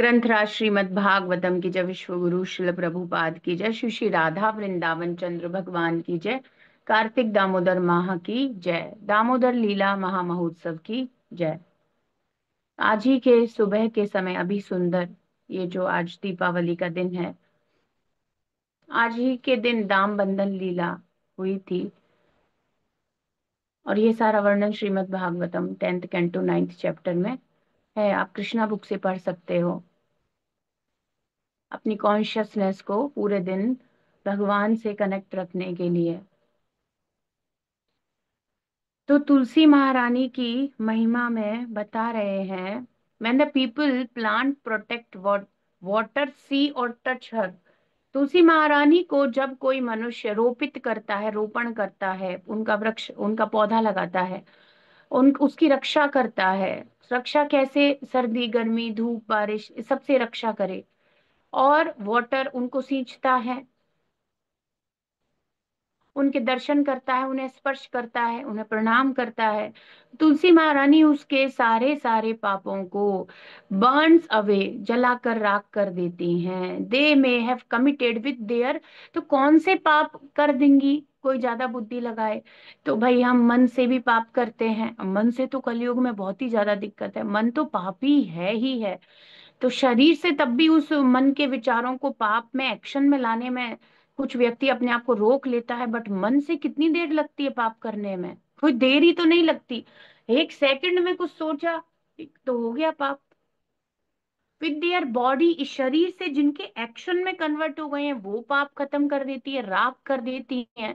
ग्रंथराज श्रीमद् भागवतम की जय। विश्व गुरु शिल प्रभुपाद की जय। श्री श्री राधा वृंदावन चंद्र भगवान की जय। कार्तिक दामोदर माह की जय। दामोदर लीला महा महोत्सव की जय। आज ही के सुबह के समय अभी सुंदर, ये जो आज दीपावली का दिन है, आज ही के दिन दाम बंधन लीला हुई थी। और ये सारा वर्णन Shrimad Bhagavatam 10th canto 9th chapter में है। आप कृष्णा बुक से पढ़ सकते हो। अपनी कॉन्शियसनेस को पूरे दिन भगवान से कनेक्ट रखने के लिए। तो तुलसी महारानी की महिमा में बता रहे हैं, when the people plant protect water sea और टच हर। तुलसी महारानी को जब कोई मनुष्य रोपित करता है, रोपण करता है, उनका वृक्ष, उनका पौधा लगाता है, उन उसकी रक्षा करता है। रक्षा कैसे? सर्दी गर्मी धूप बारिश इस सबसे रक्षा करे। और वाटर उनको सींचता है, उनके दर्शन करता है, उन्हें स्पर्श करता है, उन्हें प्रणाम करता है। तुलसी महारानी उसके सारे सारे पापों को बर्न्स अवे, जलाकर राख कर देती हैं। They may have committed with their. तो कौन से पाप कर देंगी? कोई ज्यादा बुद्धि लगाए तो भाई, हम मन से भी पाप करते हैं। मन से तो कलयुग में बहुत ही ज्यादा दिक्कत है, मन तो पापी है ही है। तो शरीर से तब भी उस मन के विचारों को पाप में, एक्शन में लाने में कुछ व्यक्ति अपने आप को रोक लेता है। बट मन से कितनी देर लगती है पाप करने में? कोई देर ही तो नहीं लगती। एक सेकंड में कुछ सोचा तो हो गया पाप। विद देयर बॉडी, इस शरीर से जिनके एक्शन में कन्वर्ट हो गए हैं, वो पाप खत्म कर देती है, राख कर देती है।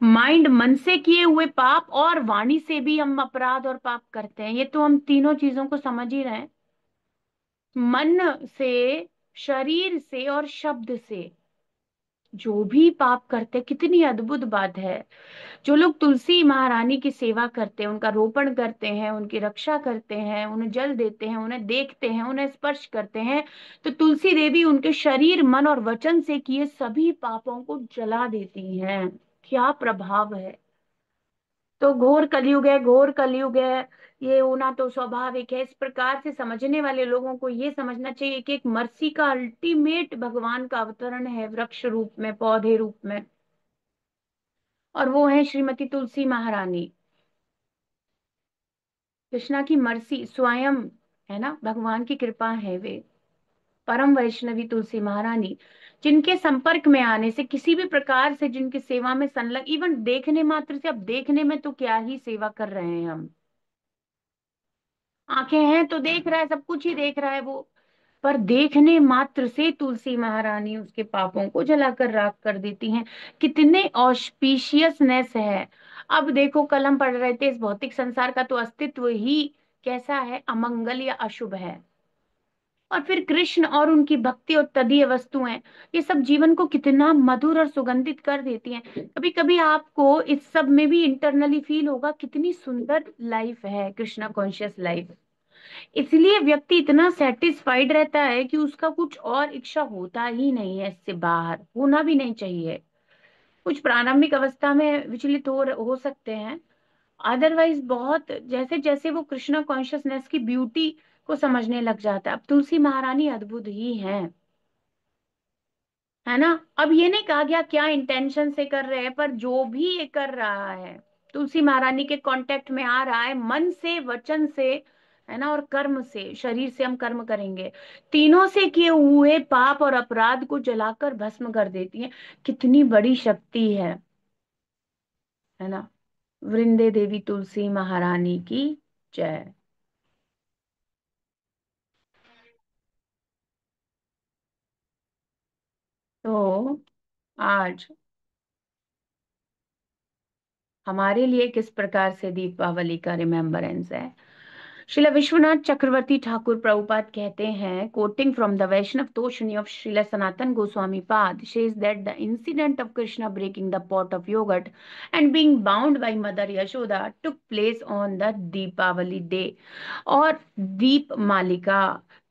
माइंड, मन से किए हुए पाप, और वाणी से भी हम अपराध और पाप करते हैं। ये तो हम तीनों चीजों को समझ ही रहे हैं। मन से, शरीर से और शब्द से जो भी पाप करते, कितनी अद्भुत बात है। जो लोग तुलसी महारानी की सेवा करते हैं, उनका रोपण करते हैं, उनकी रक्षा करते हैं, उन्हें जल देते हैं, उन्हें देखते हैं, उन्हें स्पर्श करते हैं, तो तुलसी देवी उनके शरीर मन और वचन से किए सभी पापों को जला देती हैं। क्या प्रभाव है! तो घोर कलयुग है, घोर कलयुग है। ये होना तो स्वाभाविक है। इस प्रकार से समझने वाले लोगों को ये समझना चाहिए कि एक मर्सी का अल्टीमेट भगवान का अवतरण है, वृक्ष रूप में, पौधे रूप में, और वो है श्रीमती तुलसी महारानी। कृष्णा की मर्सी स्वयं है ना, भगवान की कृपा है वे। परम वैष्णवी तुलसी महारानी, जिनके संपर्क में आने से, किसी भी प्रकार से जिनकी सेवा में संलग्न, इवन देखने मात्र से, अब देखने में तो क्या ही सेवा कर रहे हैं हम। आंखें हैं तो देख रहा है, सब कुछ ही देख रहा है वो। पर देखने मात्र से तुलसी महारानी उसके पापों को जलाकर राख कर देती हैं। कितने ऑस्पिशियसनेस है। अब देखो, कल हम पढ़ रहे थे, इस भौतिक संसार का तो अस्तित्व ही कैसा है, अमंगल या अशुभ है। और फिर कृष्ण और उनकी भक्ति और तदीय वस्तुएं, ये सब जीवन को कितना मधुर और सुगंधित कर देती हैं। कभी कभी आपको इस सब में भी इंटरनली फील होगा, कितनी सुंदर लाइफ है कृष्णा कॉन्शियस लाइफ। इसलिए व्यक्ति इतना सेटिस्फाइड रहता है कि उसका कुछ और इच्छा होता ही नहीं है, इससे बाहर होना भी नहीं चाहिए। कुछ प्रारंभिक अवस्था में विचलित हो सकते हैं, अदरवाइज बहुत, जैसे जैसे वो कृष्णा कॉन्शियसनेस की ब्यूटी को समझने लग जाता है। अब तुलसी महारानी अद्भुत ही हैं, है ना। अब ये नहीं कहा गया क्या इंटेंशन से कर रहे हैं, पर जो भी ये कर रहा है, तुलसी महारानी के कांटेक्ट में आ रहा है, मन से, वचन से, है ना, और कर्म से, शरीर से हम कर्म करेंगे, तीनों से किए हुए पाप और अपराध को जलाकर भस्म कर देती है। कितनी बड़ी शक्ति है ना। वृंदे देवी तुलसी महारानी की जय। तो आज हमारे लिए किस प्रकार से दीपावली का रिमेम्बरेंस है। श्रील विश्वनाथ चक्रवर्ती ठाकुर प्रभुपाद कहते हैं, quoting from the Vaishnava Toshani of Srila Sanatana Goswami pada, says that the incident of Krishna breaking the pot of yogurt and being bound by Mother Yashoda took place on the Deepavali day, और दीप मालिका,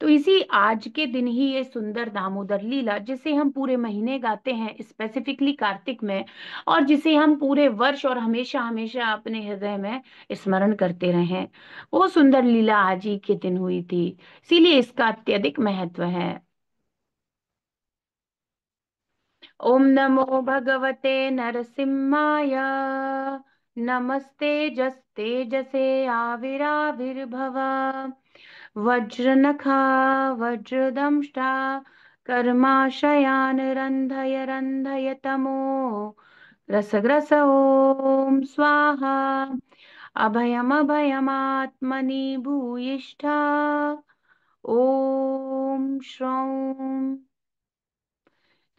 तो इसी आज के दिन ही ये सुंदर दामोदर लीला, जिसे हम पूरे महीने गाते हैं स्पेसिफिकली कार्तिक में, और जिसे हम पूरे वर्ष और हमेशा हमेशा अपने हृदय में स्मरण करते रहे, वो सुंदर लीला आज ही के दिन हुई थी, इसीलिए इसका अत्यधिक महत्व है। ओम नमो भगवते नरसिम्हाय, नमस्ते जस्ते जसे आविराविर्भव, वज्रनखा वज्रदंष्टा कर्माशयान् रन्धय रन्धय तमो रसग्रस ओम स्वाहा, अभयमभयमात्मनि भूयिष्ठा ओम श्रौं।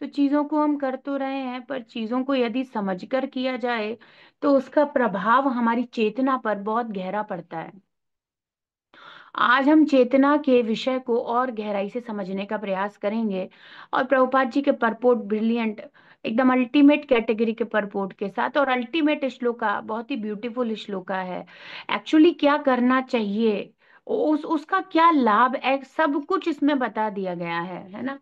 तो चीजों को हम कर तो रहे हैं, पर चीजों को यदि समझकर किया जाए तो उसका प्रभाव हमारी चेतना पर बहुत गहरा पड़ता है। आज हम चेतना के विषय को और गहराई से समझने का प्रयास करेंगे, और प्रभुपाद जी के परपोर्ट ब्रिलियंट, एकदम अल्टीमेट कैटेगरी के परपोर्ट के साथ, और अल्टीमेट श्लोका, बहुत ही ब्यूटीफुल श्लोका है। एक्चुअली क्या करना चाहिए, उसका क्या लाभ है, सब कुछ इसमें बता दिया गया है ना।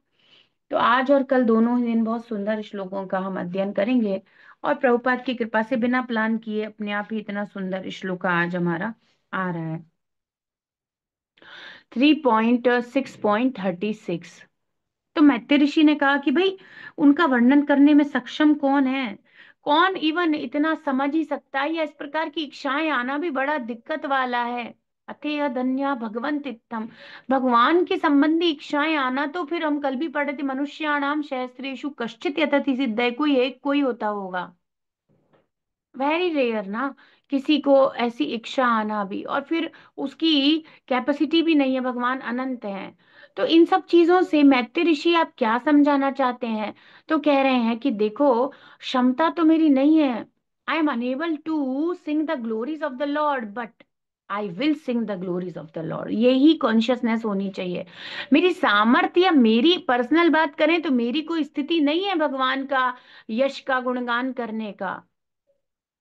तो आज और कल दोनों ही दिन बहुत सुंदर श्लोकों का हम अध्ययन करेंगे, और प्रभुपाद की कृपा से बिना प्लान किए अपने आप ही इतना सुंदर श्लोक आज हमारा आ रहा है। 3.6.36। तो मैत्रेय ऋषि ने कहा कि भाई, उनका वर्णन करने में सक्षम कौन है, कौन इवन इतना समझ ही सकता है, या इस प्रकार की इच्छाएं आना भी बड़ा दिक्कत वाला है। अथेय धन्या भगवंत इत्थम, भगवान के संबंधी इच्छाएं आना, तो फिर हम कल भी पढ़े थे, मनुष्याणाम सहस्रेषु कश्चित यतति सिद्धये, कोई एक कोई होता होगा, वेरी रेयर ना, किसी को ऐसी इच्छा आना भी, और फिर उसकी कैपेसिटी भी नहीं है, भगवान अनंत है। तो इन सब चीजों से मैत्रेय ऋषि आप क्या समझाना चाहते हैं? तो कह रहे हैं कि देखो, क्षमता तो मेरी नहीं है, I am unable to sing the glories of the lord, but I will sing the glories of the lord, यही कॉन्शियसनेस होनी चाहिए। मेरी सामर्थ्य या मेरी पर्सनल बात करें तो मेरी कोई स्थिति नहीं है भगवान का यश का गुणगान करने का,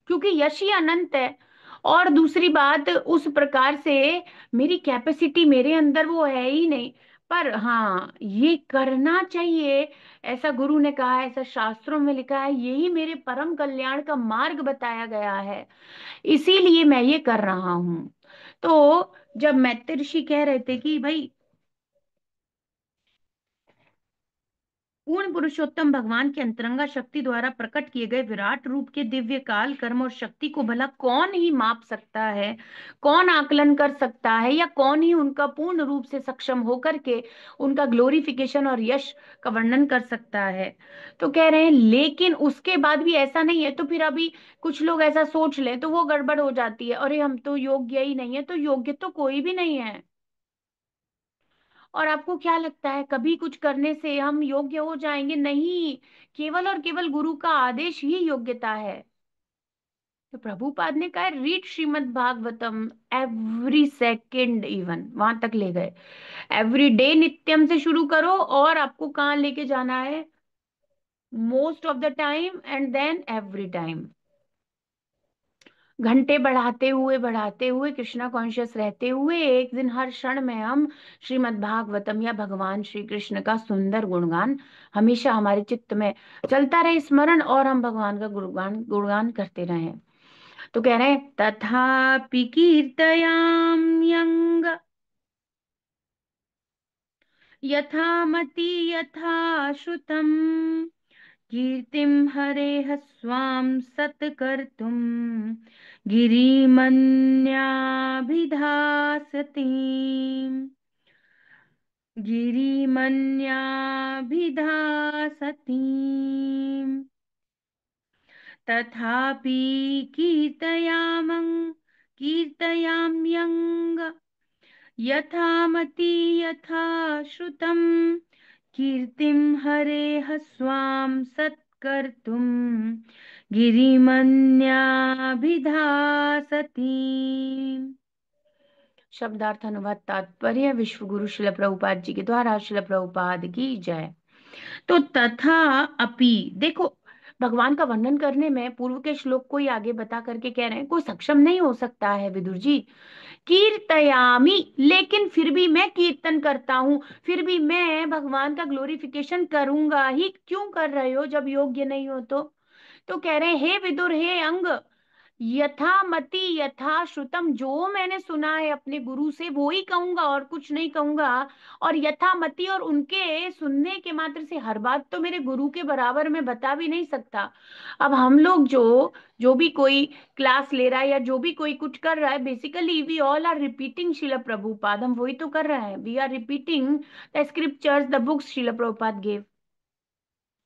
क्योंकि यश ही अनंत है। और दूसरी बात, उस प्रकार से मेरी कैपेसिटी मेरे अंदर वो है ही नहीं। पर हाँ, ये करना चाहिए, ऐसा गुरु ने कहा है, ऐसा शास्त्रों में लिखा है, यही मेरे परम कल्याण का मार्ग बताया गया है, इसीलिए मैं ये कर रहा हूं। तो जब मैत्रेय ऋषि कह रहे थे कि भाई, पूर्ण पुरुषोत्तम भगवान की अंतरंगा शक्ति द्वारा प्रकट किए गए विराट रूप के दिव्य काल कर्म और शक्ति को भला कौन ही माप सकता है, कौन आकलन कर सकता है, या कौन ही उनका पूर्ण रूप से सक्षम होकर के उनका ग्लोरिफिकेशन और यश का वर्णन कर सकता है। तो कह रहे हैं, लेकिन उसके बाद भी ऐसा नहीं है, तो फिर अभी कुछ लोग ऐसा सोच लें तो वो गड़बड़ हो जाती है, अरे हम तो योग्य ही नहीं है, तो योग्य तो कोई भी नहीं है। और आपको क्या लगता है, कभी कुछ करने से हम योग्य हो जाएंगे? नहीं, केवल और केवल गुरु का आदेश ही योग्यता है। तो प्रभुपाद ने कहा, read Srimad Bhagavatam every second, even वहां तक ले गए, एवरी डे नित्यम से शुरू करो, और आपको कहाँ लेके जाना है, most of the time and then every time, घंटे बढ़ाते हुए कृष्णा कॉन्शियस रहते हुए, एक दिन हर क्षण में हम श्रीमद् भागवतम या भगवान श्री कृष्ण का सुंदर गुणगान हमेशा हमारे चित्त में चलता रहे स्मरण, और हम भगवान का गुणगान गुणगान करते रहें। तो कह रहे हैं, तथापि कीर्तयाम यंग यथामति यथा श्रुतम, कीर्तिं हरेः स्वां सत्कर्तुं गिरिमन्याभिधासति, गिरिमन्याभिधासति। तथापि कीर्तयामं कीर्तयाम्यङ्ग यथामति यथा श्रुतं, कीर्तिं हरेः स्वां सत्कर्तुं गिरिमन्याभिधासति। शब्दार्थ अनुवाद तात्पर्य विश्व गुरु शिल प्रभुपाद जी के द्वारा, शिल प्रभुपाद की जय। तो तथा अपि, देखो, भगवान का वर्णन करने में पूर्व के श्लोक को ही आगे बता करके कह रहे हैं कोई सक्षम नहीं हो सकता है विदुर जी। कीर्तयामी, लेकिन फिर भी मैं कीर्तन करता हूं, फिर भी मैं भगवान का ग्लोरिफिकेशन करूंगा ही। क्यों कर रहे हो जब योग्य नहीं हो तो कह रहे हैं हे विदुर, हे अंग, यथा मति यथा श्रुतम, जो मैंने सुना है अपने गुरु से वो ही कहूंगा और कुछ नहीं कहूंगा। और यथा मति, और उनके सुनने के मात्र से हर बात तो मेरे गुरु के बराबर मैं बता भी नहीं सकता। अब हम लोग जो जो भी कोई क्लास ले रहा है या जो भी कोई कुछ कर रहा है, basically we all are repeating Srila Prabhupada, हम वही तो कर रहे हैं। We are repeating the scriptures, the books Srila Prabhupada gave.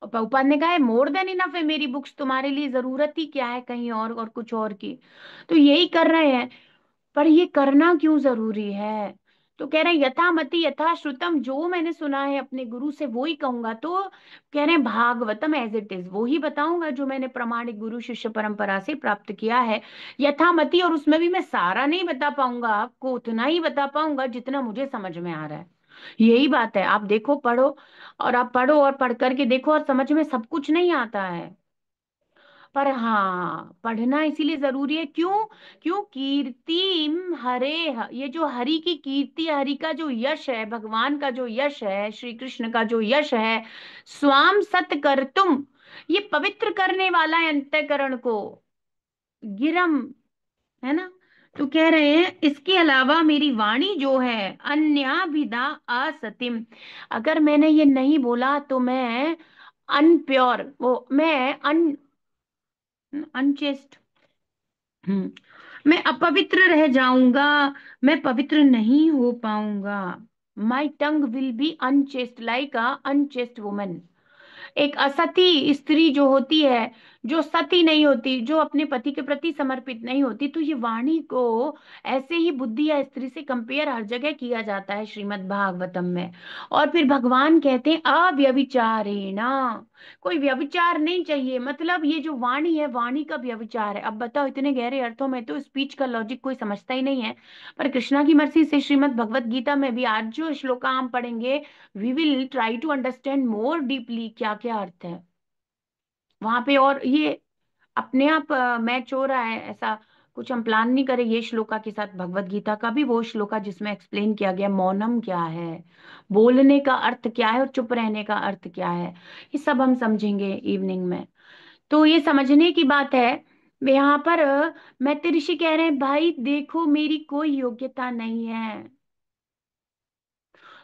और प्रभुपाद ने कहा है मोर देन इनफ है मेरी बुक्स, तुम्हारे लिए जरूरत ही क्या है कहीं और कुछ और की। तो यही कर रहे हैं। पर ये करना क्यों जरूरी है? तो कह रहे हैं यथा मति यथा श्रुतम, जो मैंने सुना है अपने गुरु से वो ही कहूंगा। तो कह रहे हैं भागवतम एज इट इज, वो ही बताऊंगा जो मैंने प्रामाणिक गुरु शिष्य परंपरा से प्राप्त किया है। यथा मति, और उसमें भी मैं सारा नहीं बता पाऊंगा आपको, उतना ही बता पाऊंगा जितना मुझे समझ में आ रहा है। यही बात है। आप देखो, पढ़ो, और आप पढ़ो और पढ़ करके देखो, और समझ में सब कुछ नहीं आता है। पर हाँ, पढ़ना इसीलिए जरूरी है। क्यों? क्यों? कीर्ति हरे, ये जो हरि की कीर्ति, हरि का जो यश है, भगवान का जो यश है, श्री कृष्ण का जो यश है, स्वाम सत कर तुम, ये पवित्र करने वाला है अंतःकरण को। गिरम, है ना? तो कह रहे हैं इसके अलावा मेरी वाणी जो है, अन्याभिधा असतिम, अगर मैंने ये नहीं बोला तो मैं अनप्योर, वो मैं अनचेस्ट, मैं अपवित्र रह जाऊंगा, मैं पवित्र नहीं हो पाऊंगा। My tongue will be unchaste like a unchaste woman. एक असती स्त्री जो होती है, जो सती नहीं होती, जो अपने पति के प्रति समर्पित नहीं होती, तो ये वाणी को ऐसे ही बुद्धि या स्त्री से कंपेयर हर जगह किया जाता है श्रीमद् भागवतम में। और फिर भगवान कहते हैं अव्यभिचारेणा, कोई व्यभिचार नहीं चाहिए। मतलब ये जो वाणी है, वाणी का व्यभिचार है। अब बताओ, इतने गहरे अर्थों में तो स्पीच का लॉजिक कोई समझता ही नहीं है। पर कृष्णा की मर्जी से श्रीमद् भगवत गीता में भी आज जो श्लोक हम पढ़ेंगे, we will try to understand more deeply क्या क्या अर्थ है वहां पे। और ये अपने आप मैच हो रहा है, ऐसा कुछ हम प्लान नहीं करें ये श्लोका के साथ भगवत गीता का भी, वो श्लोका जिसमें एक्सप्लेन किया गया मौनम क्या है, बोलने का अर्थ क्या है, और चुप रहने का अर्थ क्या है, ये सब हम समझेंगे इवनिंग में। तो ये समझने की बात है। यहाँ पर मैत्री ऋषि कह रहे हैं भाई देखो, मेरी कोई योग्यता नहीं है,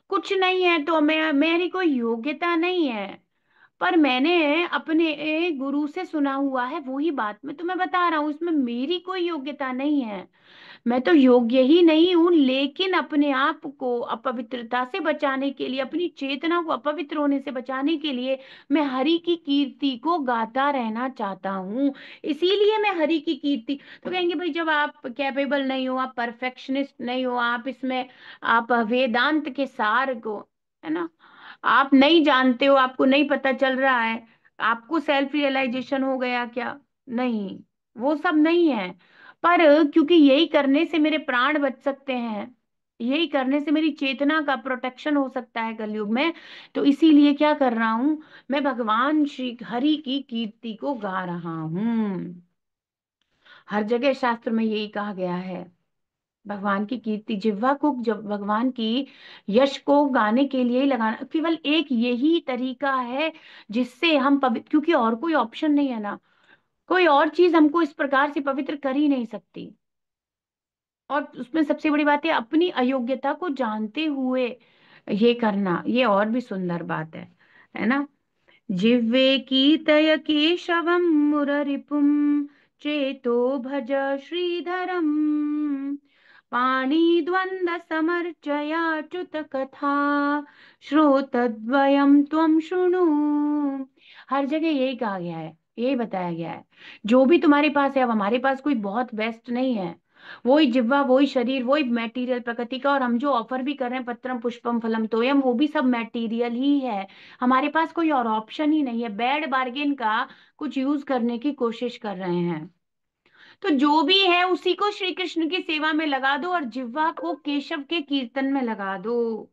कुछ नहीं है, तो मैं, मेरी कोई योग्यता नहीं है। पर मैंने अपने गुरु से सुना हुआ है, वही बात मैं तुम्हें बता रहा हूं, इसमें मेरी कोई योग्यता नहीं है। मैं तो योग्य ही नहीं हूं, लेकिन अपने आप को अपवित्रता से बचाने के लिए, अपनी चेतना को अपवित्र होने से बचाने के लिए, मैं हरि की कीर्ति को गाता रहना चाहता हूं। इसीलिए मैं हरि की कीर्ति। तो कहेंगे भाई जब आप कैपेबल नहीं हो, आप परफेक्शनिस्ट नहीं हो, आप इसमें, आप वेदांत के सार को, है ना, आप नहीं जानते हो, आपको नहीं पता चल रहा है, आपको सेल्फ रियलाइजेशन हो गया क्या? नहीं, वो सब नहीं है। पर क्योंकि यही करने से मेरे प्राण बच सकते हैं, यही करने से मेरी चेतना का प्रोटेक्शन हो सकता है कलयुग में, तो इसीलिए क्या कर रहा हूं, मैं भगवान श्री हरि की कीर्ति को गा रहा हूं। हर जगह शास्त्र में यही कहा गया है, भगवान की कीर्ति, जिह्वा को जब भगवान की यश को गाने के लिए ही लगाना, केवल एक यही तरीका है जिससे हम पवित्र, क्योंकि और कोई ऑप्शन नहीं है ना, कोई और चीज हमको इस प्रकार से पवित्र कर ही नहीं सकती। और उसमें सबसे बड़ी बात है अपनी अयोग्यता को जानते हुए ये करना, ये और भी सुंदर बात है ना। जिह्वे कीर्तय केशवम मुररिपुम, चेतो भज श्रीधरम, पाणी द्वंद्व समर्चयाच्युत कथा, श्रोतद्वयम त्वम शृणु। हर जगह यही कहा गया है, यही बताया गया है। जो भी तुम्हारे पास है, अब हमारे पास कोई बहुत बेस्ट नहीं है, वही जिह्वा, वही शरीर, वही मैटीरियल प्रकृति का, और हम जो ऑफर भी कर रहे हैं पत्रम पुष्पम फलम तोयम, वो भी सब मैटीरियल ही है। हमारे पास कोई और ऑप्शन ही नहीं है, बैड बार्गेन का कुछ यूज करने की कोशिश कर रहे हैं। तो जो भी है उसी को श्री कृष्ण की सेवा में लगा दो, और जिह्वा को केशव के कीर्तन में लगा दो।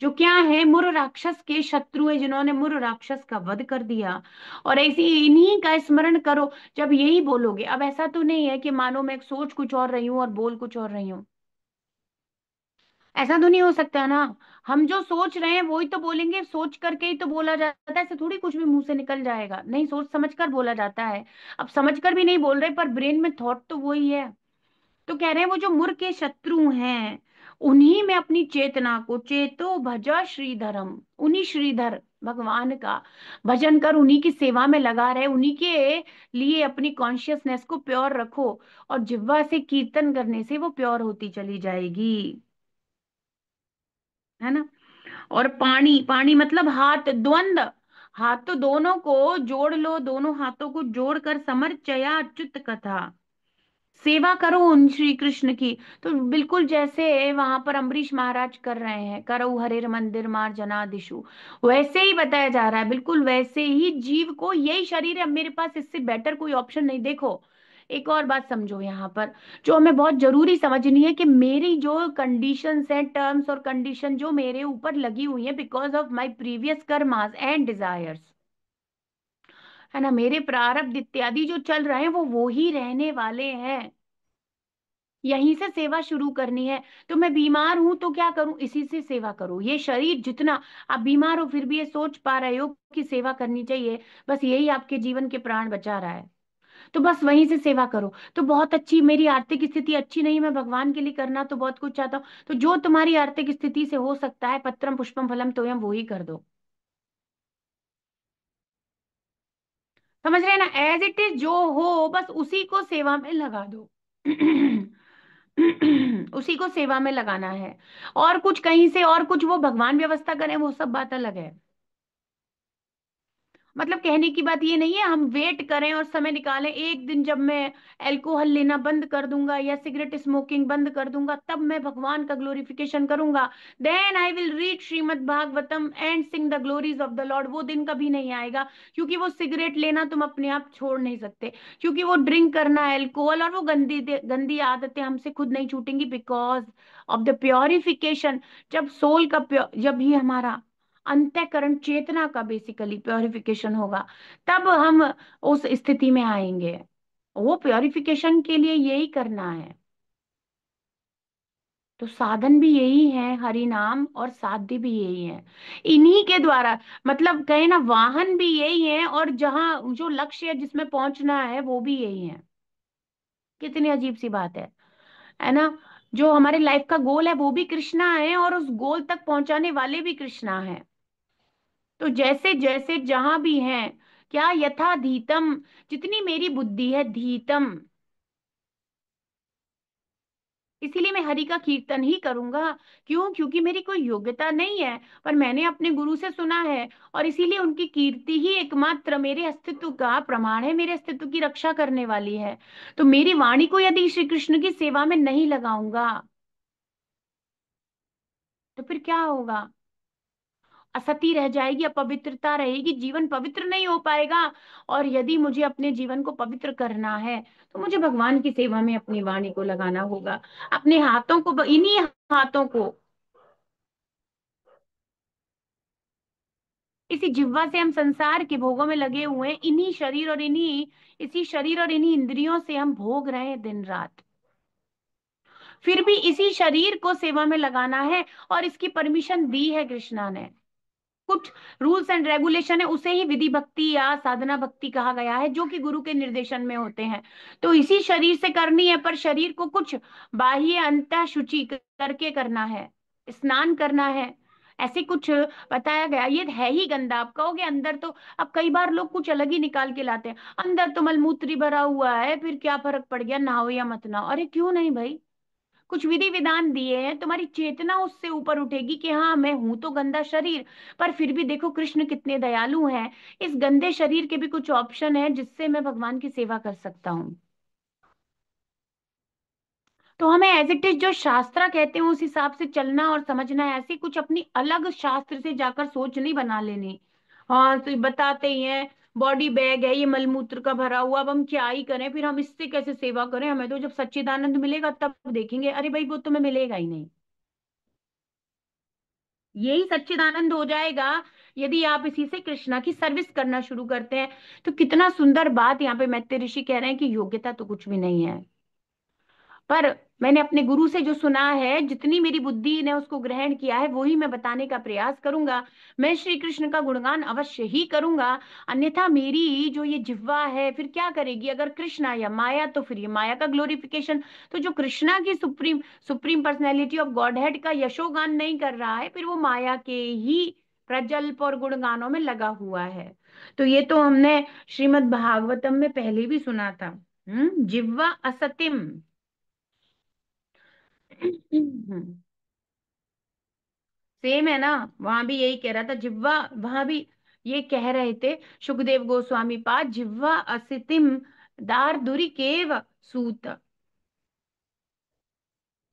जो क्या है, मुर राक्षस के शत्रु है, जिन्होंने मुर राक्षस का वध कर दिया। और ऐसी इन्हीं का स्मरण करो। जब यही बोलोगे, अब ऐसा तो नहीं है कि मानो मैं सोच कुछ और रही हूं और बोल कुछ और रही हूं, ऐसा तो नहीं हो सकता ना। हम जो सोच रहे हैं वही तो बोलेंगे, सोच करके ही तो बोला जाता है, ऐसे थोड़ी कुछ भी मुंह से निकल जाएगा, नहीं, सोच समझ कर बोला जाता है। अब समझ कर भी नहीं बोल रहे, पर ब्रेन में थॉट तो वही है। तो कह रहे हैं वो जो मुर के शत्रु हैं, उन्हीं में अपनी चेतना को, चेतो भजा श्रीधरम, उन्हीं श्रीधर भगवान का भजन कर, उन्हीं की सेवा में लगा रहे, उन्हीं के लिए अपनी कॉन्शियसनेस को प्योर रखो। और जिह्वा से कीर्तन करने से वो प्योर होती चली जाएगी, है ना। और पाणी, पाणी मतलब हाथ, द्वंद, हाथ तो दोनों को जोड़ लो, दोनों हाथों को जोड़कर समर्चया अच्युत कथा, सेवा करो उन श्री कृष्ण की। तो बिल्कुल जैसे वहां पर अम्बरीश महाराज कर रहे हैं, करो हरेर मंदिर मार जनादिशु, वैसे ही बताया जा रहा है, बिल्कुल वैसे ही जीव को, यही शरीर है, अब मेरे पास इससे बेटर कोई ऑप्शन नहीं। देखो, एक और बात समझो यहाँ पर, जो हमें बहुत जरूरी समझनी है, कि मेरी जो कंडीशंस है, टर्म्स और कंडीशन जो मेरे ऊपर लगी हुई है because of my previous karmas and desires, है ना, मेरे प्रारब्ध इत्यादि जो चल रहे हैं वो ही रहने वाले हैं। यहीं से सेवा शुरू करनी है। तो मैं बीमार हूं तो क्या करूं, इसी से सेवा करो। ये शरीर जितना, आप बीमार हो फिर भी ये सोच पा रहे हो कि सेवा करनी चाहिए, बस यही आपके जीवन के प्राण बचा रहा है। तो बस वहीं से सेवा करो। तो बहुत अच्छी, मेरी आर्थिक स्थिति अच्छी नहीं, मैं भगवान के लिए करना तो बहुत कुछ चाहता हूँ, तो जो तुम्हारी आर्थिक स्थिति से हो सकता है, पत्रम पुष्पम फलम तोयम, वो ही कर दो। समझ रहे हैं ना, एज इट इज जो हो बस उसी को सेवा में लगा दो। उसी को सेवा में लगाना है। और कुछ कहीं से और कुछ वो भगवान व्यवस्था करें, वो सब बात अलग है। मतलब कहने की बात ये नहीं है हम वेट करें और समय निकालें, एक दिन जब मैं अल्कोहल लेना बंद कर दूंगा या सिगरेट स्मोकिंग बंद कर दूंगा, तब मैं भगवान का ग्लोरिफिकेशन करूंगा, then I will read Srimad Bhagavatam and sing the glories of the lord. वो दिन कभी नहीं आएगा, क्योंकि वो सिगरेट लेना तुम अपने आप छोड़ नहीं सकते, क्योंकि वो ड्रिंक करना, अल्कोहल और वो गंदी गंदी आदतें हमसे खुद नहीं छूटेंगी, बिकॉज ऑफ द प्योरिफिकेशन। जब सोल का जब ही हमारा अंतःकरण, चेतना का बेसिकली प्योरिफिकेशन होगा, तब हम उस स्थिति में आएंगे। वो प्योरिफिकेशन के लिए यही करना है। तो साधन भी यही है, हरि नाम, और साध्य भी यही है, इन्हीं के द्वारा। मतलब कहे ना, वाहन भी यही है, और जहां जो लक्ष्य है जिसमें पहुंचना है वो भी यही है। कितनी अजीब सी बात है ना। जो हमारे लाइफ का गोल है वो भी कृष्णा है, और उस गोल तक पहुंचाने वाले भी कृष्णा है। तो जैसे जैसे जहां भी हैं, क्या यथा धीतम, जितनी मेरी बुद्धि है धीतम, इसीलिए मैं हरि का कीर्तन ही करूंगा। क्यों? क्योंकि मेरी कोई योग्यता नहीं है, पर मैंने अपने गुरु से सुना है, और इसीलिए उनकी कीर्ति ही एकमात्र मेरे अस्तित्व का प्रमाण है, मेरे अस्तित्व की रक्षा करने वाली है। तो मेरी वाणी को यदि श्री कृष्ण की सेवा में नहीं लगाऊंगा, तो फिर क्या होगा? असती रह जाएगी, अपवित्रता रहेगी, जीवन पवित्र नहीं हो पाएगा। और यदि मुझे अपने जीवन को पवित्र करना है, तो मुझे भगवान की सेवा में अपनी वाणी को लगाना होगा, अपने हाथों को, इन्हीं हाथों को, इसी जिह्वा से हम संसार के भोगों में लगे हुए हैं, इन्हीं शरीर और इन्हीं, इसी शरीर और इन्हीं इंद्रियों से हम भोग रहे हैं दिन रात। फिर भी इसी शरीर को सेवा में लगाना है, और इसकी परमिशन दी है कृष्णा ने। कुछ रूल्स एंड रेगुलेशन है, उसे ही विधि भक्ति या साधना भक्ति कहा गया है, जो कि गुरु के निर्देशन में होते हैं। तो इसी शरीर से करनी है, पर शरीर को कुछ बाह्य अंतः शुचि करके करना है, स्नान करना है, ऐसे कुछ बताया गया। ये है ही गंदा, आप कहोगे अंदर तो, अब कई बार लोग कुछ अलग ही निकाल के लाते हैं, अंदर तो मलमूत्री भरा हुआ है, फिर क्या फर्क पड़ गया, नहाओ या मत नहाओ। अरे क्यों नहीं भाई, कुछ विधि विधान दिए हैं, तुम्हारी चेतना उससे ऊपर उठेगी कि हाँ मैं हूं तो गंदा शरीर, पर फिर भी देखो कृष्ण कितने दयालु हैं, इस गंदे शरीर के भी कुछ ऑप्शन है जिससे मैं भगवान की सेवा कर सकता हूँ। तो हमें एज इट इज जो शास्त्र कहते हैं उस हिसाब से चलना और समझना है, ऐसी कुछ अपनी अलग शास्त्र से जाकर सोच नहीं बना लेनी। हाँ तो बताते ही हैं, बॉडी बैग है ये मलमूत्र का भरा हुआ, अब हम क्या ही करें, फिर हम इससे कैसे सेवा करें, हमें तो जब सच्चिदानंद मिलेगा तब देखेंगे। अरे भाई वो तुम्हें मिलेगा ही नहीं। यही सच्चिदानंद हो जाएगा यदि आप इसी से कृष्णा की सर्विस करना शुरू करते हैं। तो कितना सुंदर बात यहाँ पे मैत्रेय ऋषि कह रहे हैं कि योग्यता तो कुछ भी नहीं है, पर मैंने अपने गुरु से जो सुना है, जितनी मेरी बुद्धि ने उसको ग्रहण किया है, वही मैं बताने का प्रयास करूंगा। मैं श्री कृष्ण का गुणगान अवश्य ही करूंगा। अन्यथा मेरी जो ये जिह्वा है फिर क्या करेगी? अगर कृष्णा या माया, तो फिर ये माया का ग्लोरिफिकेशन। तो जो कृष्णा की supreme supreme personality of God head का यशोगान नहीं कर रहा है, फिर वो माया के ही प्रजल्प और गुणगानों में लगा हुआ है। तो ये तो हमने श्रीमद् भागवतम में पहले भी सुना था। जिह्वा असतिम। सेम है ना, वहां भी यही कह रहा था जिह्वा। वहां भी ये कह रहे थे सुखदेव गोस्वामी पाद, जिह्वा असितिम दारदुरी केव सूत।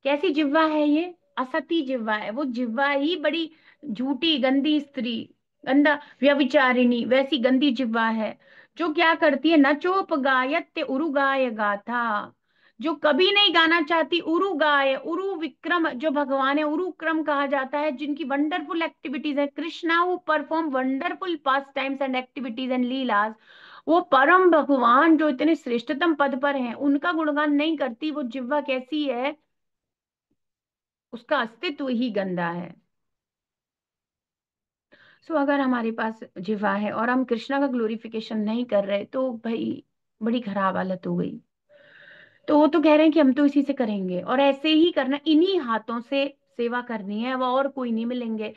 कैसी जिह्वा है ये? असती जिह्वा है वो। जिह्वा ही बड़ी झूठी गंदी स्त्री, गंदा व्यभिचारिणी, वैसी गंदी जिह्वा है जो क्या करती है, न चोप गायत्य उरु गाय गाथा। जो कभी नहीं गाना चाहती उरु गाय, उरु विक्रम जो भगवान है, उरु क्रम कहा जाता है, जिनकी वंडरफुल एक्टिविटीज है। Krishna who perform wonderful pastimes and activities and lilas. वो परम भगवान जो इतने श्रेष्ठतम पद पर हैं, उनका गुणगान नहीं करती, वो जिह्वा कैसी है? उसका अस्तित्व ही गंदा है। सो अगर हमारे पास जिह्वा है और हम कृष्णा का ग्लोरिफिकेशन नहीं कर रहे, तो भाई बड़ी खराब हालत हो गई। तो वो तो कह रहे हैं कि हम तो इसी से करेंगे, और ऐसे ही करना, इन्हीं हाथों से सेवा करनी है, अब और कोई नहीं मिलेंगे।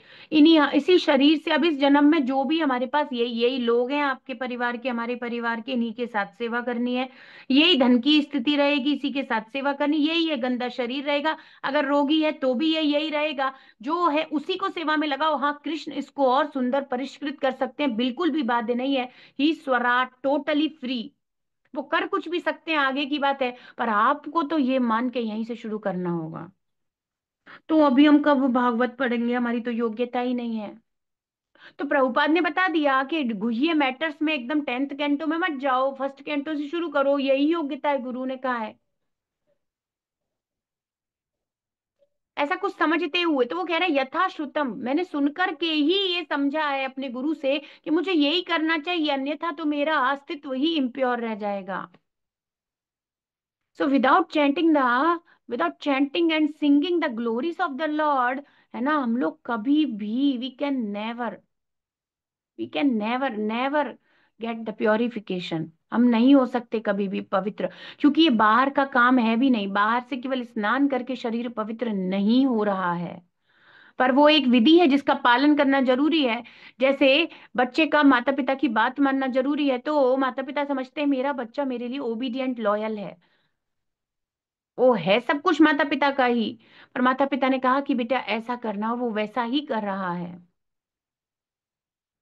इसी शरीर से, अब इस जन्म में जो भी हमारे पास यही यही लोग हैं, आपके परिवार के, हमारे परिवार के, इन्हीं के साथ सेवा करनी है। यही धन की स्थिति रहेगी, इसी के साथ सेवा करनी, यही है गंदा शरीर रहेगा। अगर रोगी है तो भी यही रहेगा। जो है उसी को सेवा में लगाओ। हाँ, कृष्ण इसको और सुंदर परिष्कृत कर सकते हैं, बिल्कुल भी बाध्य नहीं है। ही स्वराट टोटली फ्री, वो कर कुछ भी सकते हैं, आगे की बात है। पर आपको तो ये मान के यहीं से शुरू करना होगा। तो अभी हम कब भागवत पढ़ेंगे? हमारी तो योग्यता ही नहीं है। तो प्रभुपाद ने बता दिया कि गुह्य मैटर्स में एकदम 10th कैंटो में मत जाओ, फर्स्ट कैंटो से शुरू करो, यही योग्यता है, गुरु ने कहा है। ऐसा कुछ समझते हुए तो वो कह रहे हैं यथा श्रुतम, मैंने सुनकर के ही ये समझा है अपने गुरु से कि मुझे यही करना चाहिए, अन्यथा तो मेरा अस्तित्व ही इम्प्योर रह जाएगा। So without chanting and singing the glories of the Lord, है ना, हम लोग कभी भी we can never get the purification। हम नहीं हो सकते कभी भी पवित्र, क्योंकि ये बाहर का काम है भी नहीं। बाहर से केवल स्नान करके शरीर पवित्र नहीं हो रहा है, पर वो एक विधि है जिसका पालन करना जरूरी है। जैसे बच्चे का माता पिता की बात मानना जरूरी है, तो माता पिता समझते हैं मेरा बच्चा मेरे लिए ओबीडियंट लॉयल है, वो है सब कुछ माता पिता का ही। पर माता पिता ने कहा कि बेटा ऐसा करना, और वो वैसा ही कर रहा है।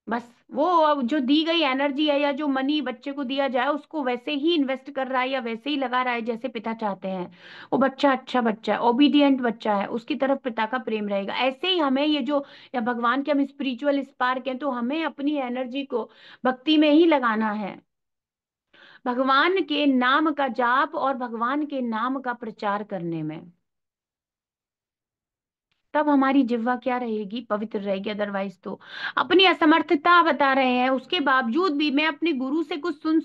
बस वो अब जो दी गई एनर्जी है या जो मनी बच्चे को दिया जाए, उसको वैसे ही इन्वेस्ट कर रहा है या वैसे ही लगा रहा है जैसे पिता चाहते हैं। वो बच्चा अच्छा बच्चा है, ओबीडियंट बच्चा है, उसकी तरफ पिता का प्रेम रहेगा। ऐसे ही हमें ये जो, या भगवान के हम स्पिरिचुअल स्पार्क हैं, तो हमें अपनी एनर्जी को भक्ति में ही लगाना है, भगवान के नाम का जाप और भगवान के नाम का प्रचार करने में। तब हमारी जिह्वा क्या रहेगी? पवित्र रहेगी। अदरवाइज तो अपनी असमर्थता बता रहे हैं, उसके बावजूद भी मैं अपने गुरु से कुछ सुन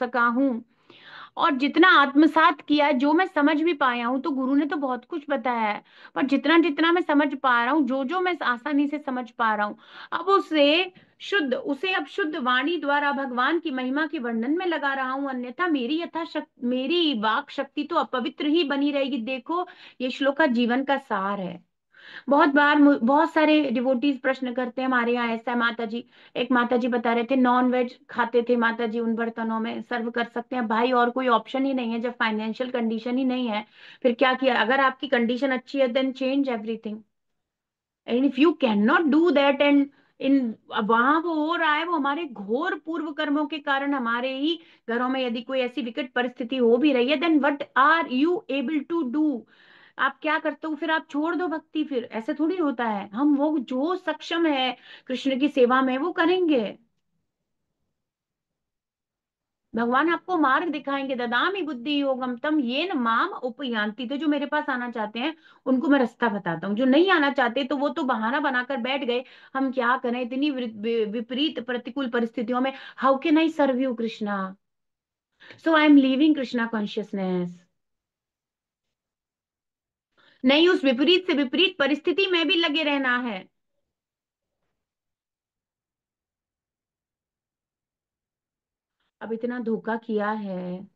सका हूं, और जितना आत्मसात किया है, जो मैं समझ भी पाया हूं, तो गुरु ने तो बहुत कुछ बताया है, पर जितना जितना मैं समझ पा रहा हूँ, जो जो मैं आसानी से समझ पा रहा हूँ, अब उसे अब शुद्ध वाणी द्वारा भगवान की महिमा के वर्णन में लगा रहा हूं। अन्यथा मेरी वाक शक्ति तो अपवित्र ही बनी रहेगी। देखो, ये श्लोक का जीवन का सार है। बहुत बार बहुत सारे डिवोटीज प्रश्न करते हैं, हमारे यहाँ ऐसा है माता जी। एक माता जी बता रहे थे नॉन वेज खाते थे माता जी, उन बर्तनों में सर्व कर सकते हैं। भाई और कोई ऑप्शन ही नहीं है, जब फाइनेंशियल कंडीशन ही नहीं है, फिर क्या किया? अगर आपकी कंडीशन अच्छी है, then change everything. And if you can not do that, and in वहां वो हो रहा है, वो हमारे घोर पूर्व कर्मों के कारण, हमारे ही घरों में यदि कोई ऐसी विकट परिस्थिति हो भी रही है, then what are you able to do? आप क्या करते हो फिर? आप छोड़ दो भक्ति, फिर ऐसे थोड़ी होता है। हम वो जो सक्षम है कृष्ण की सेवा में वो करेंगे। भगवान आपको मार्ग दिखाएंगे। ददामि बुद्धि योगम तम येन माम उपयान्ति। तो जो मेरे पास आना चाहते हैं उनको मैं रास्ता बताता हूँ, जो नहीं आना चाहते तो वो तो बहाना बनाकर बैठ गए। हम क्या करें इतनी विपरीत प्रतिकूल परिस्थितियों में। How can I serve you Krishna? So I am living Krishna consciousness. नहीं, उस विपरीत से विपरीत परिस्थिति में भी लगे रहना है। अब इतना धोखा किया है,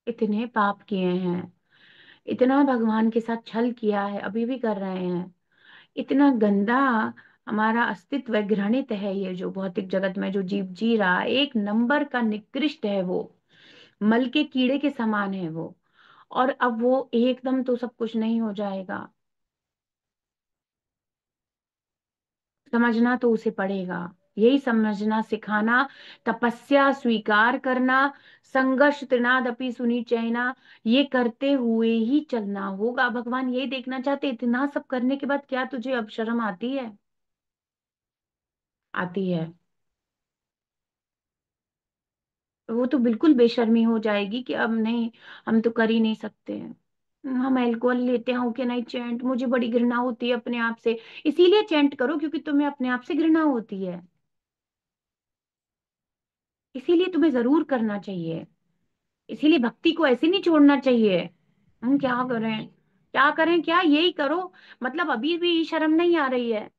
इतने पाप किए हैं, इतना भगवान के साथ छल किया है, अभी भी कर रहे हैं। इतना गंदा हमारा अस्तित्व है, घृणित है। ये जो भौतिक जगत में जो जीव जी रहा है, एक नंबर का निकृष्ट है वो, मल के कीड़े के समान है वो। और अब वो एकदम तो सब कुछ नहीं हो जाएगा। समझना तो उसे पड़ेगा। यही समझना सिखाना, तपस्या स्वीकार करना, संघर्ष तृणादपि सुनी चैना, ये करते हुए ही चलना होगा। भगवान ये देखना चाहते, इतना सब करने के बाद क्या तुझे अब शर्म आती है? आती है। वो तो बिल्कुल बेशर्मी हो जाएगी कि अब नहीं, हम तो कर ही नहीं सकते हैं। हम अल्कोहल लेते हैं कि नहीं चैंट, मुझे बड़ी घृणा होती है अपने आप से। इसीलिए चैंट करो क्योंकि तुम्हें अपने आप से घृणा होती है। इसीलिए तुम्हें जरूर करना चाहिए। इसीलिए भक्ति को ऐसे नहीं छोड़ना चाहिए। हम क्या करें, क्या करें, क्या यही करो। मतलब अभी भी शर्म नहीं आ रही है?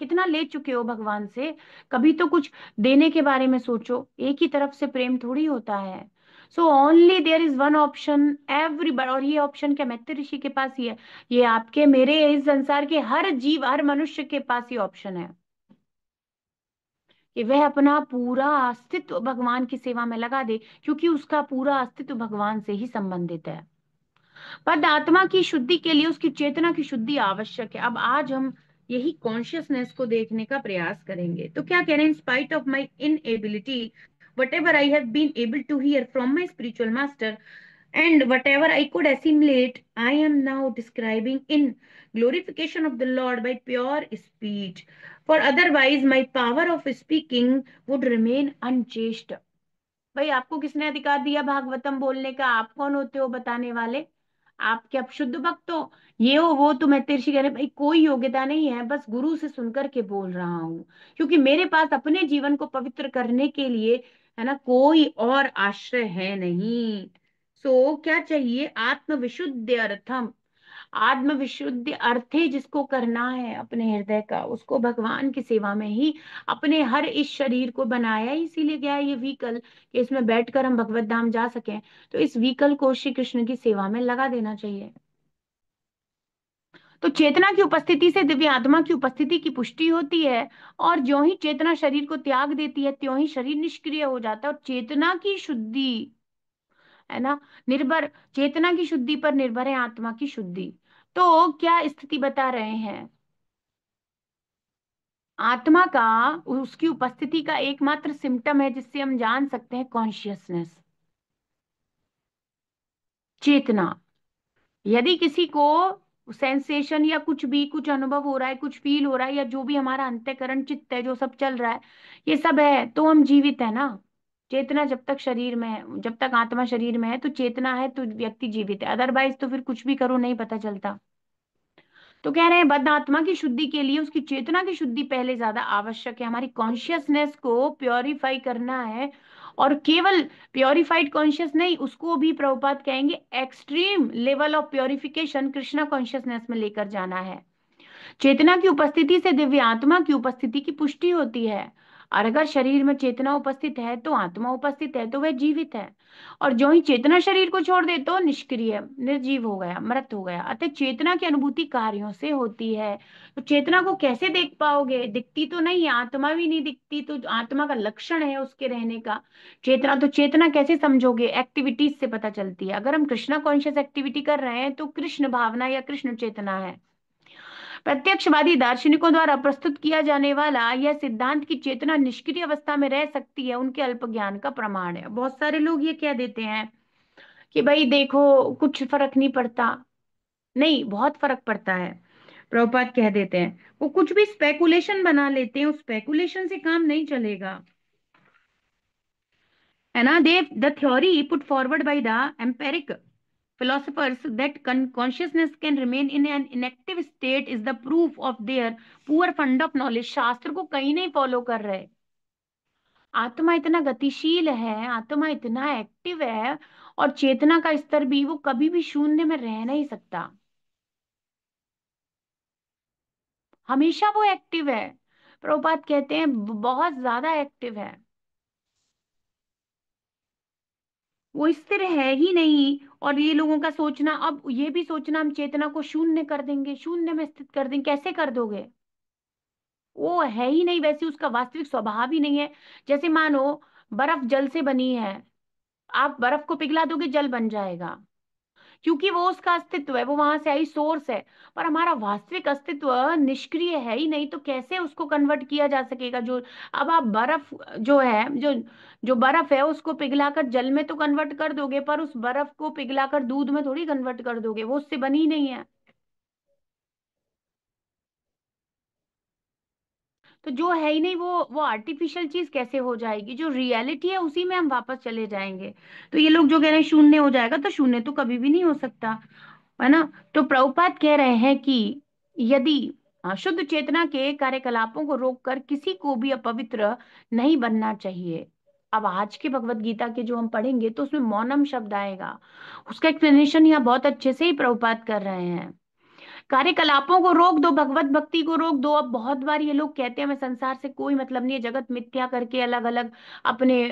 कितना ले चुके हो भगवान से। कभी तो कुछ देने के बारे में सोचो। एक ही तरफ से प्रेम थोड़ी होता है। So only there is one option everybody. और ये ऑप्शन क्या मैत्री ऋषि के पास ही है? ये आपके मेरे इस संसार के हर जीव हर मनुष्य के पास ही ऑप्शन है कि वह अपना पूरा अस्तित्व भगवान की सेवा में लगा दे, क्योंकि उसका पूरा अस्तित्व भगवान से ही संबंधित है। पर आत्मा की शुद्धि के लिए उसकी चेतना की शुद्धि आवश्यक है। अब आज हम यही कॉन्शियसनेस को देखने का प्रयास करेंगे। तो क्या कह रहे हैं? In spite of my inability, whatever I have been able to hear from my spiritual master, and whatever I could assimilate, I am now describing in glorification of the Lord by pure speech. For otherwise, my power of speaking would remain unchaste. भाई आपको किसने अधिकार दिया भागवतम बोलने का? आप कौन होते हो बताने वाले? आप क्या शुद्ध भक्त हो? ये हो वो तो मैं तेरे से कह रही भाई, कोई योग्यता नहीं है, बस गुरु से सुनकर के बोल रहा हूँ। क्योंकि मेरे पास अपने जीवन को पवित्र करने के लिए, है ना, कोई और आश्रय है नहीं। सो क्या चाहिए? आत्म विशुद्ध अर्थम। आत्म विशुद्ध अर्थ ही जिसको करना है अपने हृदय का, उसको भगवान की सेवा में ही अपने हर इस शरीर को बनाया है। इसीलिए क्या है ये व्हीकल, कि इसमें बैठकर हम भगवत धाम जा सकें। तो इस व्हीकल को श्री कृष्ण की सेवा में लगा देना चाहिए। तो चेतना की उपस्थिति से दिव्य आत्मा की उपस्थिति की पुष्टि होती है। और ज्यों ही चेतना शरीर को त्याग देती है, त्यों ही शरीर निष्क्रिय हो जाता है। और चेतना की शुद्धि, है ना, निर्भर, चेतना की शुद्धि पर निर्भर है आत्मा की शुद्धि। तो क्या स्थिति बता रहे हैं? आत्मा का, उसकी उपस्थिति का एकमात्र सिम्टम है जिससे हम जान सकते हैं, कॉन्शियसनेस, चेतना। यदि किसी को सेंसेशन या कुछ भी, कुछ अनुभव हो रहा है, कुछ फील हो रहा है, या जो भी हमारा अंतःकरण चित्त है जो सब चल रहा है, ये सब है, तो हम जीवित है ना। चेतना जब तक शरीर में है, जब तक आत्मा शरीर में है तो चेतना है, तो व्यक्ति जीवित है। अदरवाइज तो फिर कुछ भी करो नहीं पता चलता। तो कह रहे हैं बद्ध आत्मा की शुद्धि के लिए उसकी चेतना की शुद्धि पहले ज्यादा आवश्यक है। हमारी कॉन्शियसनेस को प्योरीफाई करना है। और केवल प्योरीफाइड कॉन्शियस नहीं, उसको भी प्रभुपाद कहेंगे extreme level of purification Krishna consciousness में लेकर जाना है। चेतना की उपस्थिति से दिव्य आत्मा की उपस्थिति की पुष्टि होती है। और अगर शरीर में चेतना उपस्थित है तो आत्मा उपस्थित है, तो वह जीवित है। और जो ही चेतना शरीर को छोड़ दे तो निष्क्रिय, निर्जीव हो गया, मृत हो गया। अतः चेतना की अनुभूति कार्यों से होती है। तो चेतना को कैसे देख पाओगे? दिखती तो नहीं है, आत्मा भी नहीं दिखती, तो आत्मा का लक्षण है उसके रहने का चेतना। तो चेतना कैसे समझोगे? एक्टिविटीज से पता चलती है। अगर हम कृष्णा कॉन्शियस एक्टिविटी कर रहे हैं तो कृष्ण भावना या कृष्ण चेतना है। प्रत्यक्षवादी दार्शनिकों द्वारा प्रस्तुत किया जाने वाला यह सिद्धांत की चेतना निष्क्रिय अवस्था में रह सकती है, उनके अल्प ज्ञान का प्रमाण है। बहुत सारे लोग ये कह देते हैं कि भाई देखो कुछ फर्क नहीं पड़ता। नहीं, बहुत फर्क पड़ता है। प्रभुपाद कह देते हैं वो कुछ भी स्पेकुलेशन बना लेते हैं, उस स्पेकुलेशन से काम नहीं चलेगा, है ना, they the theory put forward by the empiric philosophers that consciousness can remain in an inactive state is the proof of their poor fund of knowledge। शास्त्र को कहीं नहीं फॉलो कर रहे। आत्मा इतना गतिशील है, आत्मा इतना एक्टिव है, और चेतना का स्तर भी, वो कभी भी शून्य में रह नहीं सकता, हमेशा वो एक्टिव है। प्रभुपाद कहते हैं बहुत ज्यादा एक्टिव है, वो स्थिर है ही नहीं। और ये लोगों का सोचना, अब ये भी सोचना हम चेतना को शून्य कर देंगे, शून्य में स्थित कर देंगे, कैसे कर दोगे? वो है ही नहीं, वैसे उसका वास्तविक स्वभाव ही नहीं है। जैसे मानो बर्फ जल से बनी है, आप बर्फ को पिघला दोगे जल बन जाएगा, क्योंकि वो उसका अस्तित्व है, वो वहां से आई सोर्स है। पर हमारा वास्तविक अस्तित्व निष्क्रिय है ही नहीं, तो कैसे उसको कन्वर्ट किया जा सकेगा? जो अब आप बर्फ जो है, जो जो बर्फ है उसको पिघलाकर जल में तो कन्वर्ट कर दोगे, पर उस बर्फ को पिघलाकर दूध में थोड़ी कन्वर्ट कर दोगे, वो उससे बनी नहीं है। तो जो है ही नहीं, वो आर्टिफिशियल चीज कैसे हो जाएगी? जो रियलिटी है उसी में हम वापस चले जाएंगे। तो ये लोग जो कह रहे हैं शून्य हो जाएगा, तो शून्य तो कभी भी नहीं हो सकता, है ना। तो प्रभुपाद कह रहे हैं कि यदि शुद्ध चेतना के कार्यकलापों को रोककर किसी को भी अपवित्र नहीं बनना चाहिए। अब आज के भगवत गीता के जो हम पढ़ेंगे तो उसमें मौनम शब्द आएगा, उसका एक्सप्लेनेशन यहाँ बहुत अच्छे से ही प्रभुपाद कर रहे हैं। कार्यकलापों को रोक दो, भगवत भक्ति को रोक दो। अब बहुत बार ये लोग कहते हैं हमें संसार से कोई मतलब नहीं है, जगत मिथ्या करके अलग अलग अपने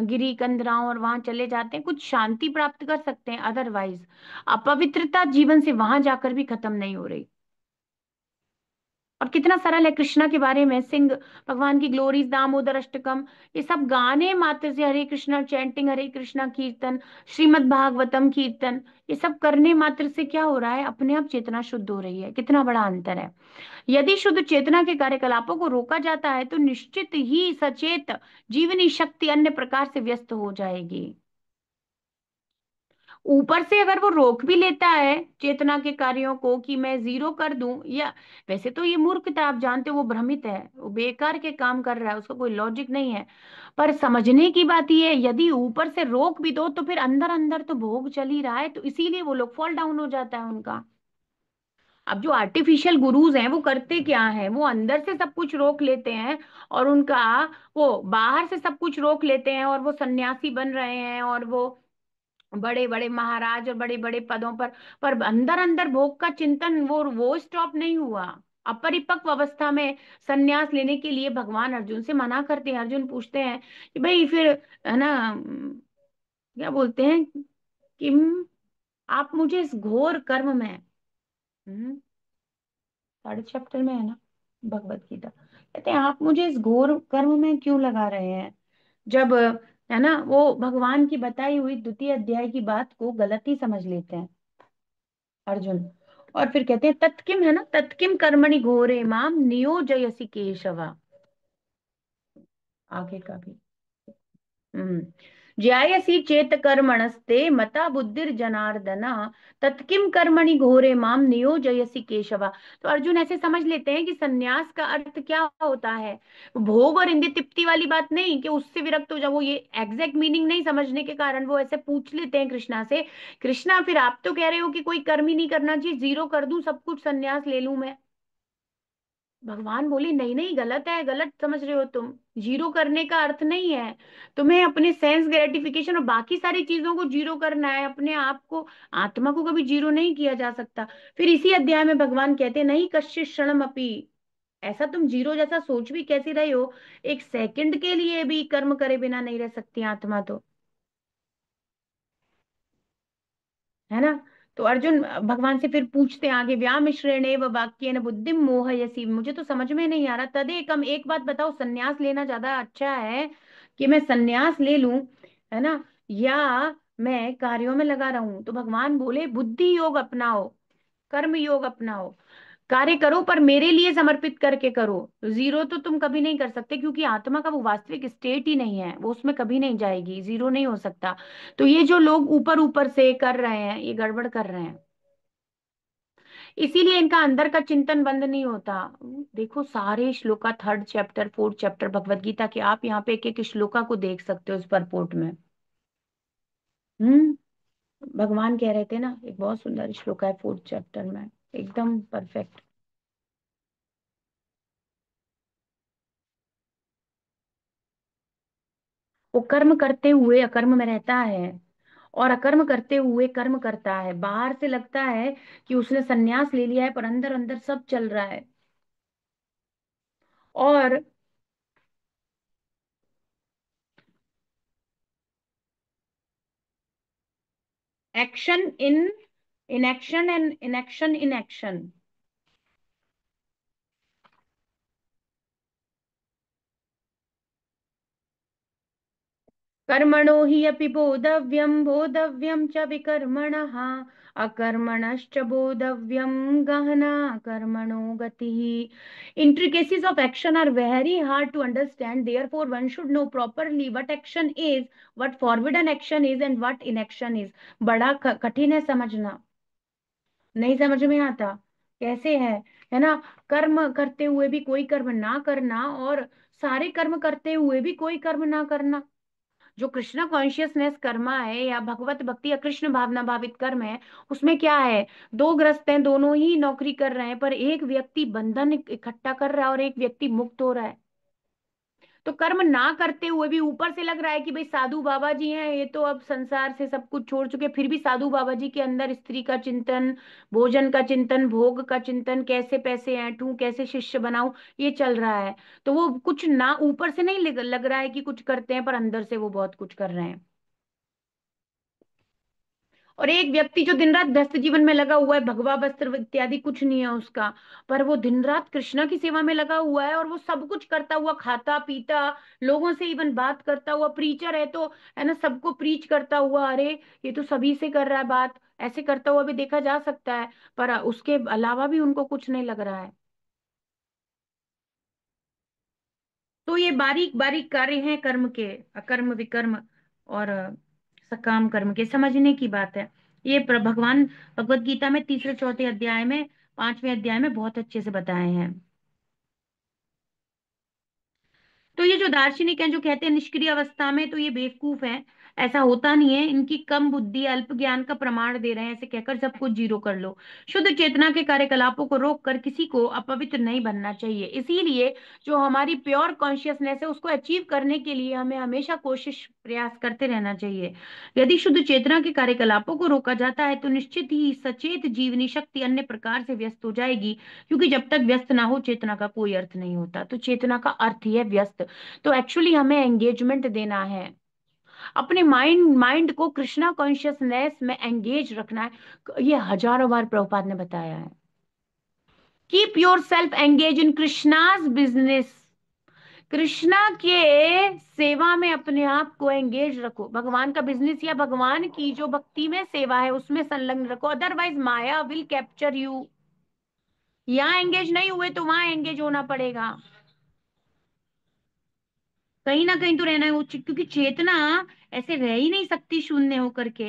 गिरी कंदराओं और वहां चले जाते हैं, कुछ शांति प्राप्त कर सकते हैं, अदरवाइज अपवित्रता जीवन से वहां जाकर भी खत्म नहीं हो रही। और कितना सरल है कृष्णा के बारे में, सिंह भगवान की ग्लोरीज, दामोदर अष्टकम, ये सब गाने मात्र से, हरे कृष्णा चैंटिंग, हरे कृष्णा कीर्तन, श्रीमद् भागवतम कीर्तन, ये सब करने मात्र से क्या हो रहा है? अपने आप चेतना शुद्ध हो रही है। कितना बड़ा अंतर है। यदि शुद्ध चेतना के कार्यकलापों को रोका जाता है तो निश्चित ही सचेत जीवनी शक्ति अन्य प्रकार से व्यस्त हो जाएगी। ऊपर से अगर वो रोक भी लेता है चेतना के कार्यों को कि मैं जीरो कर दूं, या वैसे तो ये मूर्खता, आप जानते हो वो भ्रमित है, वो बेकार के काम कर रहा है, उसका कोई लॉजिक नहीं है। पर समझने की बात ये है, यदि ऊपर से रोक भी दो तो फिर अंदर अंदर तो भोग चल ही रहा है, तो इसीलिए वो लोग फॉल डाउन हो जाता है उनका। अब जो आर्टिफिशियल गुरुज हैं वो करते क्या हैं? वो अंदर से सब कुछ रोक लेते हैं, और उनका वो बाहर से सब कुछ रोक लेते हैं, और वो सन्यासी बन रहे हैं, और वो बड़े बड़े महाराज और बड़े बड़े पदों पर अंदर अंदर भोग का चिंतन, वो स्टॉप नहीं हुआ। अपरिपक्व अवस्था में सन्यास लेने के लिए भगवान अर्जुन से मना करते हैं। अर्जुन पूछते हैं कि भाई फिर, है ना, क्या बोलते हैं कि आप मुझे इस घोर कर्म में, 3rd चैप्टर में है ना भगवत गीता, कहते हैं आप मुझे इस घोर कर्म में क्यों लगा रहे हैं? जब, है ना, वो भगवान की बताई हुई 2य अध्याय की बात को गलत ही समझ लेते हैं अर्जुन। और फिर कहते हैं तत्किम, है ना, तत्किम कर्मणि घोरे माम नियोजयसि केशवा, आगे का भी। हम्म ज्यायसि चेत कर्मणस्ते मता बुद्धिर जनार्दन, तत्किम कर्मणि घोरे माम नियोजयसि केशवा। तो अर्जुन ऐसे समझ लेते हैं कि सन्यास का अर्थ क्या होता है, भोग और इंद्रिय तृप्ति वाली बात नहीं कि उससे विरक्त हो जाओ, वो ये एग्जैक्ट मीनिंग नहीं समझने के कारण वो ऐसे पूछ लेते हैं कृष्णा से, कृष्णा फिर आप तो कह रहे हो कि कोई कर्म ही नहीं करना चाहिए, जीरो कर दूं सब कुछ, सन्यास ले लूं मैं? भगवान बोले नहीं नहीं, गलत है, गलत समझ रहे हो तुम, जीरो करने का अर्थ नहीं है तुम्हें अपने सेंस ग्रेटिफिकेशन और बाकी सारी चीजों को जीरो करना है, अपने आप को, आत्मा को कभी जीरो नहीं किया जा सकता। फिर इसी अध्याय में भगवान कहते हैं नहीं कश्चित क्षणम अपि, ऐसा तुम जीरो जैसा सोच भी कैसे रहे हो, एक सेकंड के लिए भी कर्म करे बिना नहीं रह सकती आत्मा तो, है ना। तो अर्जुन भगवान से फिर पूछते हैं आगे, व्यामिश्रेणेव वाक्येन बुद्धिम मोहयसी, मुझे तो समझ में नहीं आ रहा, तदेकम, एक बात बताओ, सन्यास लेना ज्यादा अच्छा है कि मैं सन्यास ले लूं, है ना, या मैं कार्यों में लगा रहूं? तो भगवान बोले बुद्धि योग अपनाओ, कर्म योग अपनाओ, कार्य करो पर मेरे लिए समर्पित करके करो। जीरो तो तुम कभी नहीं कर सकते, क्योंकि आत्मा का वो वास्तविक स्टेट ही नहीं है, वो उसमें कभी नहीं जाएगी, जीरो नहीं हो सकता। तो ये जो लोग ऊपर ऊपर से कर रहे हैं ये गड़बड़ कर रहे हैं, इसीलिए इनका अंदर का चिंतन बंद नहीं होता। देखो सारे shloka, 3rd chapter 4th chapter Bhagavad Gita के, आप यहाँ पे एक एक श्लोका को देख सकते हो इस परपोर्ट में। भगवान कह रहे थे ना, एक बहुत सुंदर श्लोक है 4th चैप्टर में, एकदम परफेक्ट। वो कर्म करते हुए अकर्म में रहता है, और अकर्म करते हुए कर्म करता है। बाहर से लगता है कि उसने संन्यास ले लिया है, पर अंदर अंदर सब चल रहा है। और action in action and inaction in action. कर्मणो हि अपि बोधव्यम, बोधव्यम च विकर्मणः, अकर्मणश्च बोधव्यम, गहना कर्मणो गतिः। Intricacies of action are very hard to understand. Therefore, one should know properly what action is, what forbidden action is, and what inaction is. बड़ा कठिन है समझना, नहीं समझ में आता कैसे है ना। कर्म करते हुए भी कोई कर्म ना करना, और सारे कर्म करते हुए भी कोई कर्म ना करना। जो कृष्ण कॉन्शियसनेस कर्मा है, या भगवत भक्ति या कृष्ण भावना भावित कर्म है, उसमें क्या है, दो ग्रस्त हैं, दोनों ही नौकरी कर रहे हैं, पर एक व्यक्ति बंधन इकट्ठा कर रहा है और एक व्यक्ति मुक्त हो रहा है। तो कर्म ना करते हुए भी ऊपर से लग रहा है कि भाई साधु बाबा जी हैं, ये तो अब संसार से सब कुछ छोड़ चुके, फिर भी साधु बाबा जी के अंदर स्त्री का चिंतन, भोजन का चिंतन, भोग का चिंतन, कैसे पैसे ऐंठूं, कैसे शिष्य बनाऊं, ये चल रहा है। तो वो कुछ ना ऊपर से नहीं लग रहा है कि कुछ करते हैं, पर अंदर से वो बहुत कुछ कर रहे हैं। और एक व्यक्ति जो दिन रात व्यस्त जीवन में लगा हुआ है, भगवा वस्त्र इत्यादि कुछ नहीं है उसका, पर वो दिन रात कृष्णा की सेवा में लगा हुआ है, और वो सब कुछ करता हुआ, खाता पीता, लोगों से इवन बात करता हुआ, प्रीचर है तो, है ना, सबको प्रीच करता हुआ, अरे ये तो सभी से कर रहा है बात, ऐसे करता हुआ भी देखा जा सकता है। पर उसके अलावा भी उनको कुछ नहीं लग रहा है। तो ये बारीक बारीक कार्य हैं कर्म के, अकर्म विकर्म और सकाम कर्म के, समझने की बात है। ये भगवान भगवत गीता में तीसरे चौथे अध्याय में, 5वें अध्याय में बहुत अच्छे से बताए हैं। तो ये जो दार्शनिक हैं, जो कहते हैं निष्क्रिय अवस्था में, तो ये बेवकूफ हैं। ऐसा होता नहीं है, इनकी कम बुद्धि अल्प ज्ञान का प्रमाण दे रहे हैं, ऐसे कहकर सब कुछ जीरो कर लो। शुद्ध चेतना के कार्यकलापों को रोक कर किसी को अपवित्र नहीं बनना चाहिए। इसीलिए जो हमारी प्योर कॉन्शियसनेस है, उसको अचीव करने के लिए हमें हमेशा कोशिश प्रयास करते रहना चाहिए। यदि शुद्ध चेतना के कार्यकलापों को रोका जाता है, तो निश्चित ही सचेत जीवनी शक्ति अन्य प्रकार से व्यस्त हो जाएगी। क्योंकि जब तक व्यस्त ना हो, चेतना का कोई अर्थ नहीं होता। तो चेतना का अर्थ ही है व्यस्त। तो एक्चुअली हमें एंगेजमेंट देना है, अपने माइंड को कृष्णा कॉन्शियसनेस में एंगेज रखना है। ये हजारों बार प्रभुपाद ने बताया है। Keep your self engage in Krishna's business. Krishna के सेवा में अपने आप को एंगेज रखो, भगवान का बिजनेस या भगवान की जो भक्ति में सेवा है उसमें संलग्न रखो। Otherwise Maya will capture you. यहाँ एंगेज नहीं हुए तो वहां एंगेज होना पड़ेगा, कहीं ना कहीं तो रहना है क्योंकि चेतना ऐसे रह ही नहीं सकती शून्य होकर के।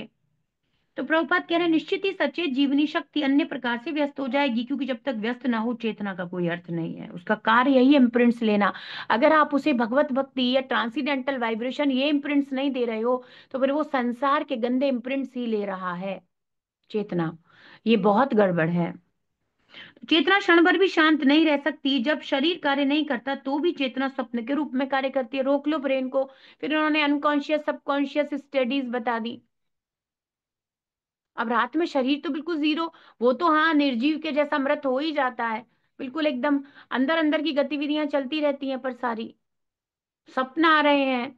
तो प्रभुपाद कह रहे हैं निश्चित ही सचेत जीवनी शक्ति अन्य प्रकार से व्यस्त हो जाएगी, क्योंकि जब तक व्यस्त ना हो, चेतना का कोई अर्थ नहीं है, उसका कार्य यही इम्प्रिंट्स लेना। अगर आप उसे भगवत भक्ति या ट्रांसीडेंटल वाइब्रेशन ये इम्प्रिंट्स नहीं दे रहे हो, तो फिर वो संसार के गंदे इम्प्रिंट्स ही ले रहा है चेतना। ये बहुत गड़बड़ है। चेतना क्षण भर भी शांत नहीं रह सकती। जब शरीर कार्य नहीं करता तो भी चेतना स्वप्न के रूप में कार्य करती है। रोक लो ब्रेन को। फिर उन्होंने अनकॉन्शियस सबकॉन्शियस स्टडीज बता दी। अब रात में शरीर तो बिल्कुल जीरो, वो तो हाँ निर्जीव के जैसा मृत हो ही जाता है, बिल्कुल एकदम अंदर अंदर की गतिविधियां चलती रहती हैं, पर सारी सपना आ रहे हैं,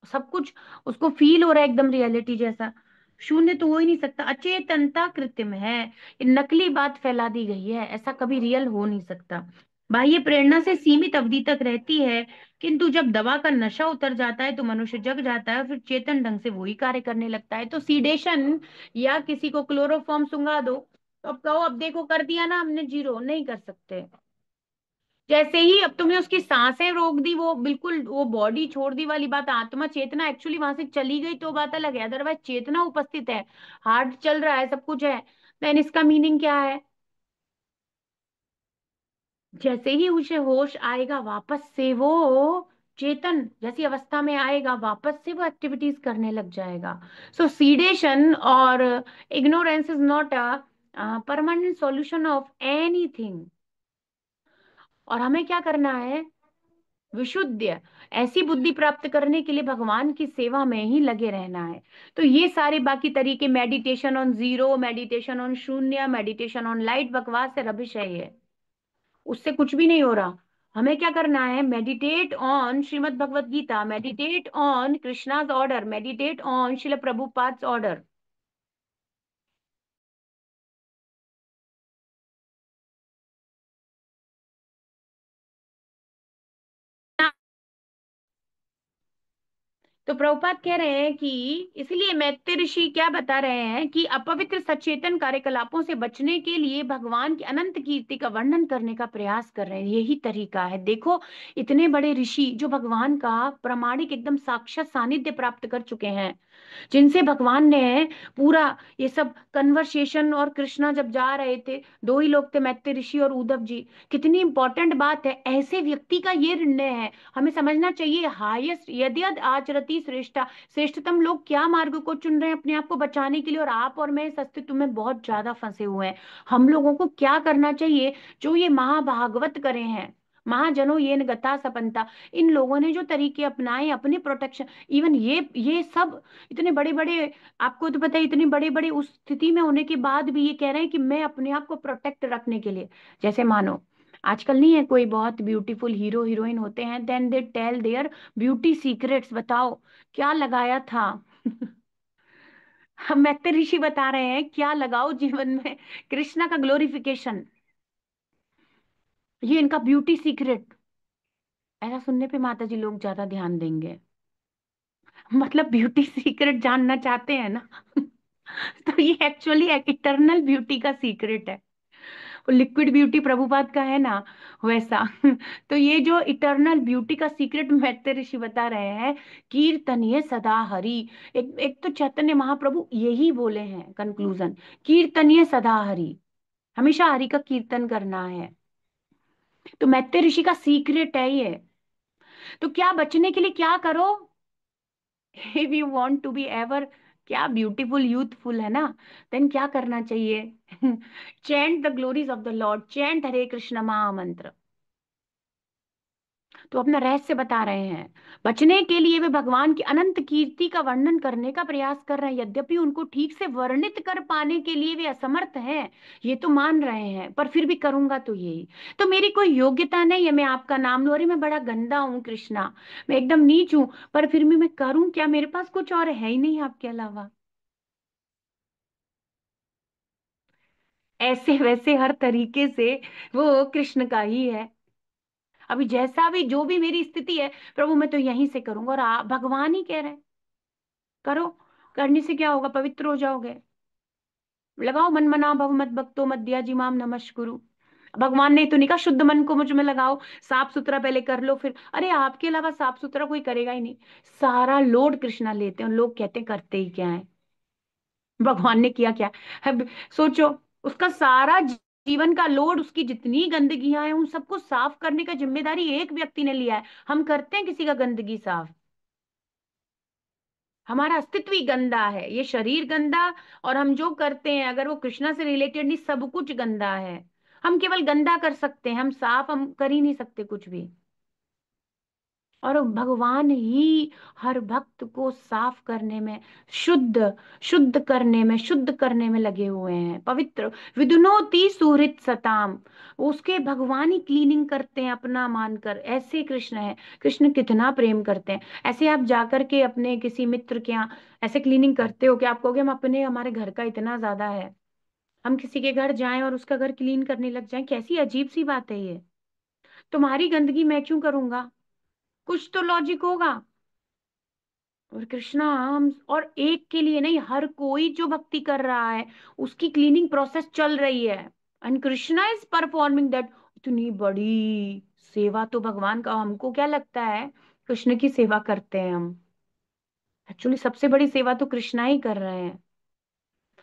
सब कुछ उसको फील हो रहा है एकदम रियलिटी जैसा। शून्य तो हो ही नहीं सकता, अचेतनता कृत्रिम है, ये नकली बात फैला दी गई है, ऐसा कभी रियल हो नहीं सकता। बाह्य प्रेरणा से सीमित अवधि तक रहती है, किंतु जब दवा का नशा उतर जाता है तो मनुष्य जग जाता है और फिर चेतन ढंग से वही कार्य करने लगता है। तो सीडेशन या किसी को क्लोरोफॉर्म सुंघा दो, तो अब कहो अब देखो कर दिया ना हमने, जीरो नहीं कर सकते। जैसे ही अब तुमने उसकी सांसें रोक दी, वो बिल्कुल वो बॉडी छोड़ दी वाली बात, आत्मा चेतना एक्चुअली वहां से चली गई तो बात अलग है, अदरवाइज चेतना उपस्थित है, हार्ट चल रहा है, सब कुछ है। देन इसका मीनिंग क्या है? जैसे ही उसे होश आएगा, वापस से वो चेतन जैसी अवस्था में आएगा वापस से वो एक्टिविटीज करने लग जाएगा। सो सीडेशन और ignorance is not a permanent solution of anything. और हमें क्या करना है? विशुद्ध ऐसी बुद्धि प्राप्त करने के लिए भगवान की सेवा में ही लगे रहना है। तो ये सारे बाकी तरीके, meditation on zero, meditation on शून्य, मेडिटेशन ऑन लाइट, बकवास है, रबिश है ये। उससे कुछ भी नहीं हो रहा। हमें क्या करना है? Meditate on Srimad Bhagavad Gita, meditate on Krishna's order, meditate on Srila Prabhupada's order. तो प्रभुपाद कह रहे हैं कि इसलिए मैत्रेय ऋषि क्या बता रहे हैं कि अपवित्र सचेतन कार्यकलापों से बचने के लिए भगवान की अनंत कीर्ति का वर्णन करने का प्रयास कर रहे हैं। यही तरीका है। देखो, इतने बड़े ऋषि जो भगवान का प्रामाणिक एकदम साक्षात सानिध्य प्राप्त कर चुके हैं, जिनसे भगवान ने पूरा ये सब कन्वर्सेशन, और कृष्णा जब जा रहे थे, दो ही लोग थे, मैत्रेय ऋषि और उद्धव जी। कितनी इंपॉर्टेंट बात है, ऐसे व्यक्ति का ये निर्णय है। हमें समझना चाहिए, हाईएस्ट यद्यद आचरति श्रेष्ठा, श्रेष्ठतम लोग क्या मार्ग को चुन रहे हैं अपने आप को बचाने के लिए, और आप और मैं इस अस्तित्व में बहुत ज्यादा फंसे हुए हैं। हम लोगों को क्या करना चाहिए? जो ये महाभागवत करे हैं, महाजनों ये न गता सपंता, इन लोगों ने जो तरीके अपनाए अपने प्रोटेक्शन, इवन ये सब इतने बड़े बड़े, आपको तो पता है, इतनी बड़े बड़े उस स्थिति में होने के बाद भी ये कह रहे हैं कि मैं अपने आप को प्रोटेक्ट रखने के लिए, जैसे मानो आजकल नहीं है कोई बहुत ब्यूटीफुल हीरो हीरोइन होते हैं, then they tell their beauty secrets. बताओ क्या लगाया था? हम मैत्रेय ऋषि बता रहे हैं क्या लगाओ जीवन में? कृष्णा का ग्लोरिफिकेशन, ये इनका ब्यूटी सीक्रेट। ऐसा सुनने पे माता जी लोग ज्यादा ध्यान देंगे। मतलब ब्यूटी सीक्रेट जानना चाहते हैं ना? तो ये एक्चुअली इटरनल ब्यूटी का सीक्रेट है। वो लिक्विड ब्यूटी प्रभुपाद का है ना, वैसा। तो ये जो इटरनल ब्यूटी का सीक्रेट मैत्रेय ऋषि बता रहे हैं, कीर्तनीय सदा हरि। एक तो चैतन्य महाप्रभु यही बोले हैं कंक्लूजन, कीर्तनीय सदा हरि, हमेशा हरि का कीर्तन करना है। तो मैत्रेय ऋषि का सीक्रेट है ये। तो क्या बचने के लिए क्या करो? If you want to be ever, क्या ब्यूटीफुल यूथफुल है ना, देन क्या करना चाहिए? Chant the glories of the lord, chant Hare Krishna mahamantra. तो अपना रहस्य बता रहे हैं। बचने के लिए वे भगवान की अनंत कीर्ति का वर्णन करने का प्रयास कर रहे हैं, यद्यपि उनको ठीक से वर्णित कर पाने के लिए वे असमर्थ हैं, ये तो मान रहे हैं, पर फिर भी करूंगा तो यही। तो मेरी कोई योग्यता नहीं है, मैं आपका नाम लूं, अरे मैं बड़ा गंदा हूं कृष्णा, मैं एकदम नीच हूं, पर फिर भी मैं करूं क्या? मेरे पास कुछ और है ही नहीं आपके अलावा। ऐसे वैसे हर तरीके से वो कृष्ण का ही है। अभी जैसा भी जो भी मेरी स्थिति है, प्रभु मैं तो यहीं से करूंगा, और आप भगवान ही कह रहे हैं करो। करने से क्या होगा? पवित्र हो जाओगे। लगाओ मन मना भव मत भक्तो मध्या जिमाम नमस्कुरु। भगवान ने तो नहीं कहा शुद्ध मन को मुझ में लगाओ, साफ सुथरा पहले कर लो फिर, अरे आपके अलावा साफ सुथरा कोई करेगा ही नहीं। सारा लोड कृष्णा लेते हैं, लोग कहते हैं करते ही क्या है? भगवान ने किया क्या है? अब सोचो, उसका सारा जीवन का लोड, उसकी जितनी गंदगियां हैं उन सबको साफ करने का जिम्मेदारी एक व्यक्ति ने लिया है। हम करते हैं किसी का गंदगी साफ? हमारा अस्तित्व ही गंदा है, ये शरीर गंदा, और हम जो करते हैं अगर वो कृष्णा से रिलेटेड नहीं, सब कुछ गंदा है। हम केवल गंदा कर सकते हैं, हम साफ हम कर ही नहीं सकते कुछ भी। और भगवान ही हर भक्त को साफ करने में, शुद्ध शुद्ध करने में, शुद्ध करने में लगे हुए हैं। पवित्र विदुनोति सुहृत सताम, उसके भगवान ही क्लीनिंग करते हैं अपना मानकर। ऐसे कृष्ण है। कृष्ण कितना प्रेम करते हैं। ऐसे आप जाकर के अपने किसी मित्र के यहाँ ऐसे क्लीनिंग करते हो कि आप कहोगे हम अपने, हमारे घर का इतना ज्यादा है, हम किसी के घर जाएं और उसका घर क्लीन करने लग जाएं? कैसी अजीब सी बात है ये। तुम्हारी गंदगी मैं क्यों करूंगा? कुछ तो लॉजिक होगा। और कृष्णा हम, और एक के लिए नहीं, हर कोई जो भक्ति कर रहा है उसकी क्लीनिंग प्रोसेस चल रही है। And Krishna is performing that. इतनी बड़ी सेवा तो भगवान का, हमको क्या लगता है कृष्ण की सेवा करते हैं हम? एक्चुअली सबसे बड़ी सेवा तो कृष्णा ही कर रहे हैं।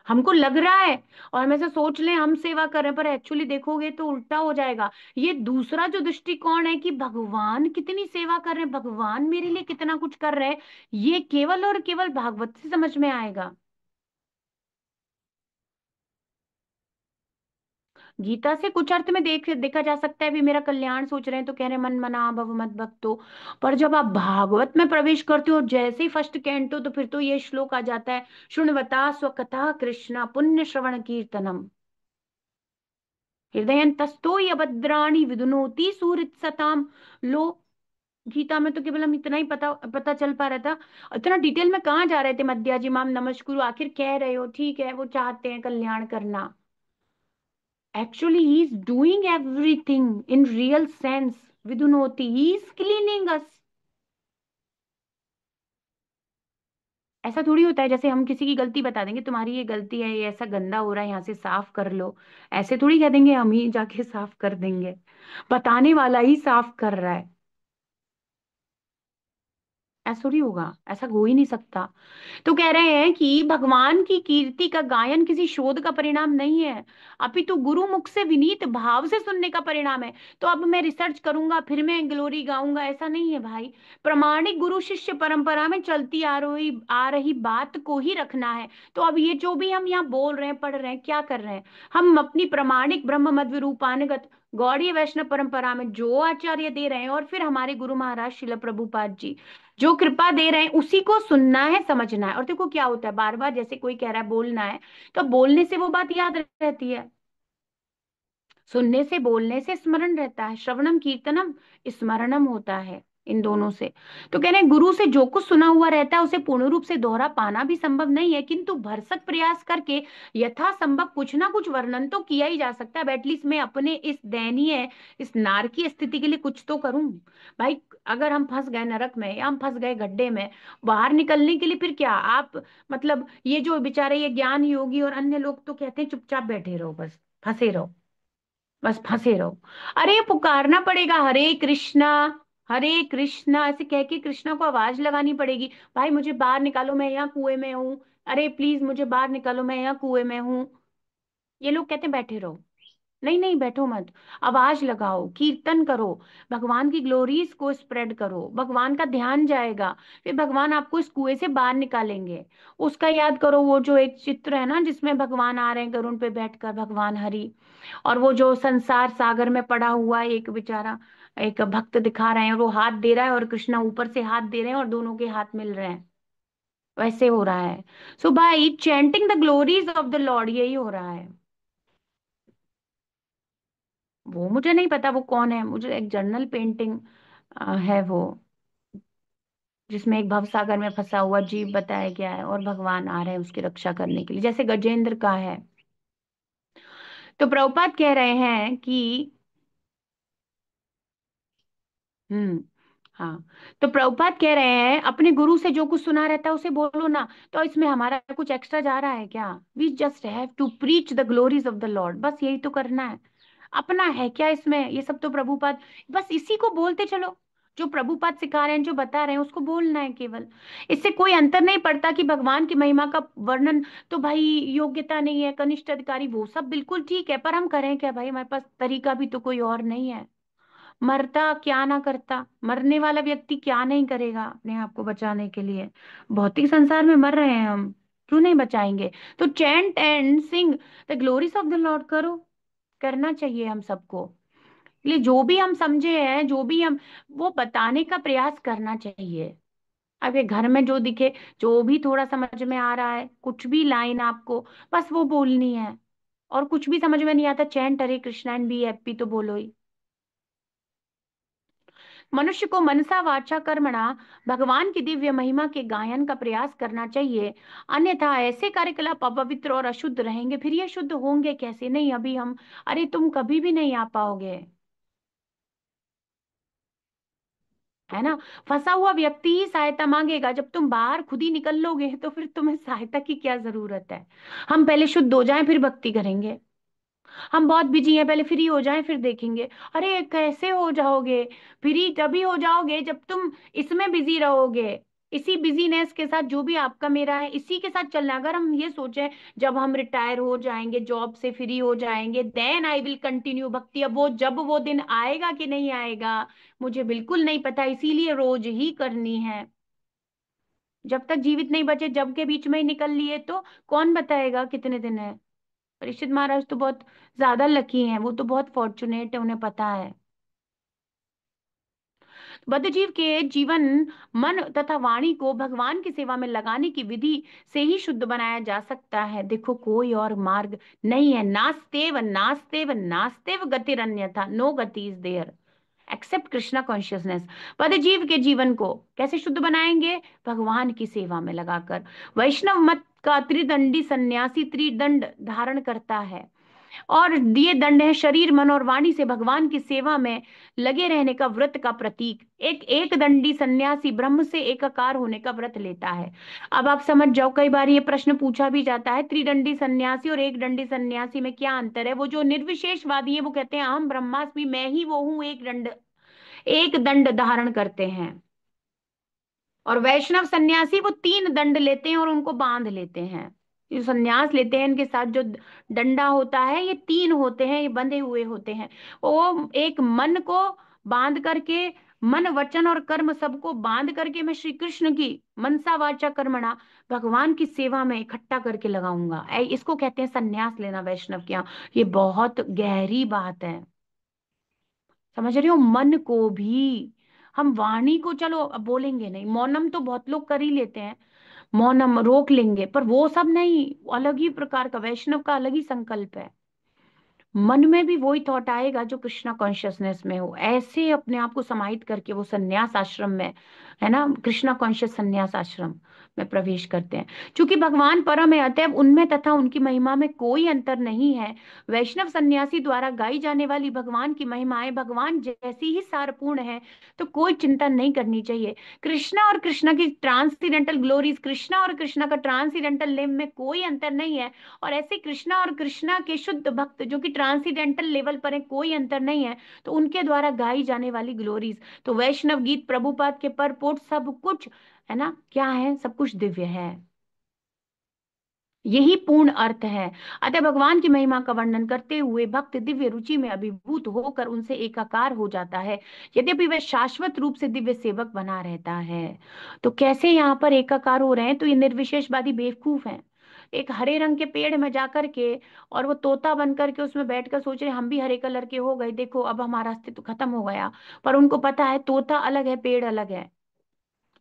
हमको लग रहा है, और हम ऐसा सोच लें हम सेवा कर रहे हैं, पर एक्चुअली देखोगे तो उल्टा हो जाएगा। ये दूसरा जो दृष्टिकोण है कि भगवान कितनी सेवा कर रहे हैं, भगवान मेरे लिए कितना कुछ कर रहे हैं, ये केवल और केवल भागवत से समझ में आएगा। गीता से कुछ अर्थ में देखा जा सकता है, भी मेरा कल्याण सोच रहे हैं तो कह रहे हैं मन मना भव मत भक्तो। पर जब आप भागवत में प्रवेश करते हो, जैसे ही फर्स्ट कैंटो, तो फिर तो ये श्लोक आ जाता है, शृण्वता स्वकथा कृष्ण पुण्य श्रवण कीर्तनम हृदयन्तस्तो अभद्राणि विदुनोति सुहृत्सताम। लो, गीता में तो केवल हम इतना ही पता पता चल पा रहा था। इतना डिटेल में कहाँ जा रहे थे, मध्याजी माम नमस्कुरु, आखिर कह रहे हो ठीक है वो चाहते हैं कल्याण करना। Actually, he is doing everything in real sense. Vidunoti, he is cleaning us. ऐसा थोड़ी होता है जैसे हम किसी की गलती बता देंगे, तुम्हारी ये गलती है, ये ऐसा गंदा हो रहा है, यहाँ से साफ कर लो। ऐसे थोड़ी कह देंगे, हम ही जाके साफ कर देंगे। बताने वाला ही साफ कर रहा है। ऐसा थोड़ी होगा, ऐसा हो ही नहीं सकता। तो कह रहे हैं कि भगवान की कीर्ति का गायन किसी शोध का परिणाम नहीं है, अपितु गुरु मुख से विनीत भाव से सुनने का परिणाम है। तो अब मैं रिसर्च करूंगा फिर मैं ग्लोरी गाऊंगा, ऐसा नहीं है भाई। प्रमाणिक गुरु शिष्य परंपरा में चलती आ रही बात को ही रखना है। तो अब ये जो भी हम यहाँ बोल रहे हैं, पढ़ रहे हैं, क्या कर रहे हैं, हम अपनी प्रमाणिक ब्रह्म मध्य रूपानुगत गौड़ीय वैष्णव परंपरा में जो आचार्य दे रहे हैं, और फिर हमारे गुरु महाराज शिल प्रभुपाद जी जो कृपा दे रहे हैं, उसी को सुनना है, समझना है। और देखो क्या होता है, बार बार जैसे कोई कह रहा है बोलना है, तो बोलने से वो बात याद रहती है, सुनने से बोलने से स्मरण रहता है, श्रवणम कीर्तनम स्मरणम होता है, इन दोनों से। तो कहने गुरु से जो कुछ सुना हुआ रहता है उसे पूर्ण रूप से दोहरा पाना भी संभव नहीं है, किंतु भरसक प्रयास करके यथा संभव कुछ ना कुछ वर्णन तो किया ही जा सकता है। एटलीस्ट मैं अपने इस दयनीय, इस नारकीय स्थिति के लिए कुछ तो करूं भाई। अगर हम फंस गए नरक में या हम फंस गए गड्ढे में, बाहर निकलने के लिए फिर क्या आप, मतलब ये जो बेचारे ये ज्ञान योगी और अन्य लोग तो कहते हैं चुपचाप बैठे रहो, बस फंसे रहो, बस फंसे रहो। अरे पुकारना पड़ेगा, हरे कृष्णा ऐसे कह के कृष्णा को आवाज लगानी पड़ेगी, भाई मुझे बाहर निकालो मैं यहाँ कुएं में हूँ, अरे प्लीज मुझे बाहर निकालो मैं यहाँ कुएं में हूँ। ये लोग कहते हैं बैठे रहो, नहीं नहीं बैठो मत, आवाज लगाओ, कीर्तन करो, भगवान की ग्लोरीज को स्प्रेड करो, भगवान का ध्यान जाएगा, फिर भगवान आपको इस कुएं से बाहर निकालेंगे। उसका याद करो, वो जो एक चित्र है ना जिसमें भगवान आ रहे हैं गरुड़ पे बैठकर, भगवान हरि, और वो जो संसार सागर में पड़ा हुआ एक बेचारा एक भक्त दिखा रहे हैं, और वो हाथ दे रहा है और कृष्णा ऊपर से हाथ दे रहे हैं और दोनों के हाथ मिल रहे हैं, वैसे हो रहा है। सो भाई chanting the glories of the lord यही हो रहा है। वो मुझे नहीं पता वो कौन है, मुझे एक जर्नल पेंटिंग है वो, जिसमें एक भवसागर में फंसा हुआ जीव बताया गया है और भगवान आ रहे हैं उसकी रक्षा करने के लिए, जैसे गजेंद्र का है। तो प्रभुपाद कह रहे हैं कि हम्म, हाँ, तो प्रभुपाद कह रहे हैं अपने गुरु से जो कुछ सुना रहता है उसे बोलो ना। तो इसमें हमारा कुछ एक्स्ट्रा जा रहा है क्या? We just have to preach the glories of the lord, बस यही तो करना है। अपना है क्या इसमें, ये सब तो प्रभुपाद, बस इसी को बोलते चलो, जो प्रभुपाद सिखा रहे हैं जो बता रहे हैं उसको बोलना है केवल। इससे कोई अंतर नहीं पड़ता कि भगवान की महिमा का वर्णन, तो भाई योग्यता नहीं है, कनिष्ठ अधिकारी, वो सब बिल्कुल ठीक है, पर हम करें क्या भाई, हमारे पास तरीका भी तो कोई और नहीं है। मरता क्या ना करता, मरने वाला व्यक्ति क्या नहीं करेगा अपने आप को बचाने के लिए। भौतिक संसार में मर रहे हैं हम, क्यों नहीं बचाएंगे? तो chant and sing the glories of the lord करो, करना चाहिए हम सबको। इसलिए जो भी हम समझे हैं, जो भी हम, वो बताने का प्रयास करना चाहिए। अब ये घर में जो दिखे, जो भी थोड़ा समझ में आ रहा है, कुछ भी लाइन आपको, बस वो बोलनी है। और कुछ भी समझ में नहीं आता, chant Hare Krishna and be happy तो बोलो ही। मनुष्य को मनसा वाचा कर्मणा भगवान की दिव्य महिमा के गायन का प्रयास करना चाहिए, अन्यथा ऐसे कार्यकलाप अपवित्र और अशुद्ध रहेंगे। फिर ये शुद्ध होंगे कैसे? नहीं अभी हम, अरे तुम कभी भी नहीं आ पाओगे, है ना। फंसा हुआ व्यक्ति ही सहायता मांगेगा, जब तुम बाहर खुद ही निकल लोगे तो फिर तुम्हें सहायता की क्या जरूरत है। हम पहले शुद्ध हो जाएं फिर भक्ति करेंगे, हम बहुत बिजी हैं, पहले फ्री हो जाएं फिर देखेंगे। अरे कैसे हो जाओगे? फ्री तभी हो जाओगे जब तुम इसमें बिजी रहोगे। इसी बिजीनेस के साथ जो भी आपका मेरा है इसी के साथ चलना है। अगर हम ये सोचें जब हम रिटायर हो जाएंगे, जॉब से फ्री हो जाएंगे, देन आई विल कंटिन्यू भक्ति, अब वो जब वो दिन आएगा कि नहीं आएगा मुझे बिल्कुल नहीं पता, इसीलिए रोज ही करनी है। जब तक जीवित नहीं बचे, जब के बीच में ही निकल लिए तो कौन बताएगा कितने दिन है। परीक्षित महाराज तो बहुत ज्यादा लकी हैं, वो तो बहुत फॉर्चुनेट है, उन्हें पता है। बद्धजीव के जीवन, मन तथा वाणी को भगवान की सेवा में लगाने की विधि से ही शुद्ध बनाया जा सकता है। देखो कोई और मार्ग नहीं है। नास्तेव नास्तेव नास्तेव गतिरन्यथा, नो गति is there except Krishna consciousness. बद्धजीव के जीवन को कैसे शुद्ध बनाएंगे? भगवान की सेवा में लगाकर। वैष्णव मत का त्रिदंडी सन्यासी त्रिदंड धारण करता है, और ये दंड है शरीर, मन और वाणी से भगवान की सेवा में लगे रहने का व्रत का प्रतीक। एक एक दंडी सन्यासी ब्रह्म से एकाकार होने का व्रत लेता है। अब आप समझ जाओ, कई बार ये प्रश्न पूछा भी जाता है, त्रिदंडी सन्यासी और एक दंडी सन्यासी में क्या अंतर है? वो जो निर्विशेषवादी है वो कहते हैं अहम ब्रह्मास्मि, मैं ही वो हूं, एक दंड धारण करते हैं। और वैष्णव सन्यासी वो तीन दंड लेते हैं और उनको बांध लेते हैं। जो सन्यास लेते हैं इनके साथ जो डंडा होता है, ये तीन होते हैं, ये बंधे हुए होते हैं। वो एक मन को बांध करके, मन वचन और कर्म सबको बांध करके मैं श्री कृष्ण की मनसा वाचा कर्मणा भगवान की सेवा में इकट्ठा करके लगाऊंगा। इसको कहते हैं सन्यास लेना वैष्णव के यहाँ। ये बहुत गहरी बात है, समझ रही हो? मन को भी, हम वाणी को चलो अब बोलेंगे नहीं, मौनम तो बहुत लोग कर ही लेते हैं, मौनम रोक लेंगे, पर वो सब नहीं, अलग ही प्रकार का वैष्णव का अलग ही संकल्प है। मन में भी वही थॉट आएगा जो कृष्णा कॉन्शियसनेस में हो, ऐसे अपने आप को समाहित करके वो सन्यास आश्रम में, है ना, कृष्णा कॉन्शियस सन्यास आश्रम में प्रवेश करते हैं। क्योंकि भगवान परम है, अतएव उनमें तथा उनकी महिमा में कोई अंतर नहीं है। वैष्णव सन्यासी द्वारा गाई जाने वाली भगवान की महिमाएं भगवान जैसी ही सारपूर्ण है, तो कोई चिंता नहीं करनी चाहिए। कृष्णा और कृष्णा की ट्रांससीडेंटल ग्लोरीज, कृष्णा और कृष्णा का ट्रांससीडेंटल नेम में कोई अंतर नहीं है। और ऐसे कृष्णा और कृष्णा के शुद्ध भक्त जो कि ट्रांसीडेंटल लेवल पर है, कोई अंतर नहीं है, तो उनके द्वारा गाई जाने वाली ग्लोरीज, तो वैष्णव गीत प्रभुपाद के परपोट सब कुछ, है ना, क्या है, सब कुछ दिव्य है। यही पूर्ण अर्थ है। अतः भगवान की महिमा का वर्णन करते हुए भक्त दिव्य रुचि में अभिभूत होकर उनसे एकाकार हो जाता है, यद्यपि वह शाश्वत रूप से दिव्य सेवक बना रहता है। तो कैसे यहाँ पर एकाकार हो रहे हैं? तो ये निर्विशेषवादी बेवकूफ हैं। एक हरे रंग के पेड़ में जाकर के और वो तोता बन करके उसमें बैठकर सोच रहे हम भी हरे कलर के हो गए, देखो अब हमारा अस्तित्व खत्म हो गया। पर उनको पता है तोता अलग है, पेड़ अलग है।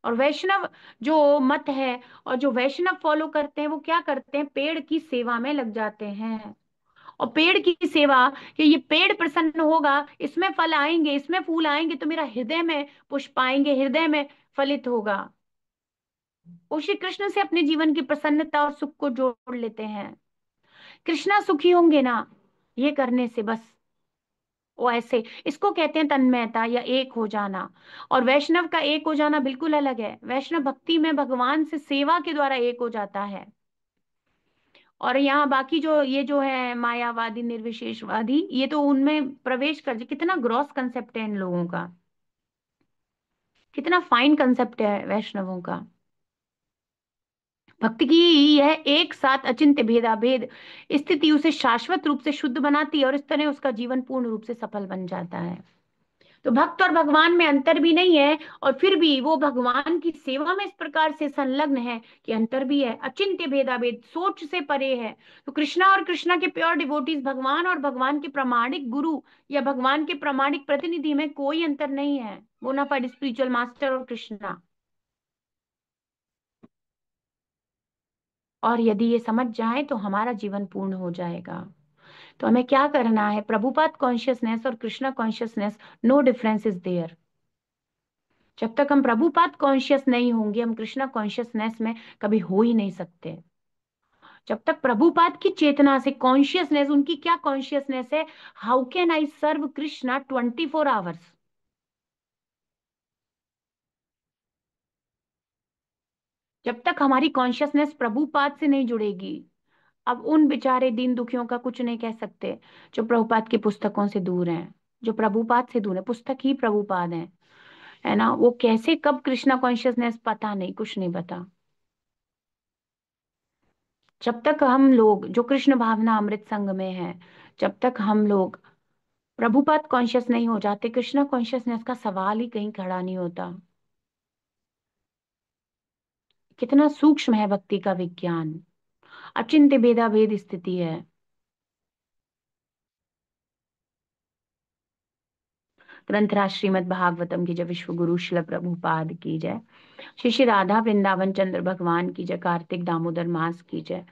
और वैष्णव जो मत है और जो वैष्णव फॉलो करते हैं वो क्या करते हैं? पेड़ की सेवा में लग जाते हैं। और पेड़ की सेवा, कि ये पेड़ प्रसन्न होगा, इसमें फल आएंगे, इसमें फूल आएंगे, तो मेरा हृदय में पुष्प आएंगे, हृदय में फलित होगा। वो श्री कृष्ण से अपने जीवन की प्रसन्नता और सुख को जोड़ लेते हैं। कृष्णा सुखी होंगे ना ये करने से, बस वो ऐसे, इसको कहते हैं तन्मयता या एक हो जाना। और वैष्णव का एक हो जाना बिल्कुल अलग है। वैष्णव भक्ति में भगवान से सेवा के द्वारा एक हो जाता है। और यहाँ बाकी जो ये जो है मायावादी निर्विशेषवादी, ये तो उनमें प्रवेश कर, कितना ग्रॉस कंसेप्ट है इन लोगों का, कितना फाइन कंसेप्ट है वैष्णवों का। भक्ति की यह एक साथ अचिंत्य भेदाभेद स्थिति उसे शाश्वत रूप से शुद्ध बनाती है, और इस तरह उसका जीवन पूर्ण रूप से सफल बन जाता है। तो भक्त और भगवान में अंतर भी नहीं है, और फिर भी वो भगवान की सेवा में इस प्रकार से संलग्न है कि अंतर भी है, अचिंत्य भेदाभेद, सोच से परे है। तो कृष्णा और कृष्णा के प्योर डिवोटीज, भगवान और भगवान के प्रामाणिक गुरु या भगवान के प्रामाणिक प्रतिनिधि में कोई अंतर नहीं है। बोनाफाइड स्पिरिचुअल मास्टर और कृष्णा। और यदि ये समझ जाए तो हमारा जीवन पूर्ण हो जाएगा। तो हमें क्या करना है? प्रभुपाद कॉन्शियसनेस और Krishna consciousness, no difference is there. जब तक हम प्रभुपाद कॉन्शियस नहीं होंगे, हम कृष्णा कॉन्शियसनेस में कभी हो ही नहीं सकते। जब तक प्रभुपाद की चेतना से कॉन्शियसनेस, उनकी क्या कॉन्शियसनेस है? How can I serve Krishna 24 hours. जब तक हमारी कॉन्शियसनेस प्रभुपाद से नहीं जुड़ेगी, अब उन बेचारे दीन दुखियों का कुछ नहीं कह सकते जो प्रभुपाद की पुस्तकों से दूर हैं, जो प्रभुपाद से दूर है। पुस्तक ही प्रभुपाद है है ना। वो कैसे कब कृष्णा कॉन्शियसनेस, पता नहीं, कुछ नहीं पता। जब तक हम लोग जो कृष्ण भावना अमृत संघ में हैं, जब तक हम लोग प्रभुपाद कॉन्शियस नहीं हो जाते, कृष्णा कॉन्शियसनेस का सवाल ही कहीं खड़ा नहीं होता। कितना सूक्ष्म है भक्ति का विज्ञान, अचिंत्य भेदा भेद स्थिति है। ग्रंथराज श्रीमद् भागवतम की जय, विश्व गुरु शिल प्रभुपाद की जय, श्री श्री राधा वृंदावन चंद्र भगवान की जय, कार्तिक दामोदर मास की जय,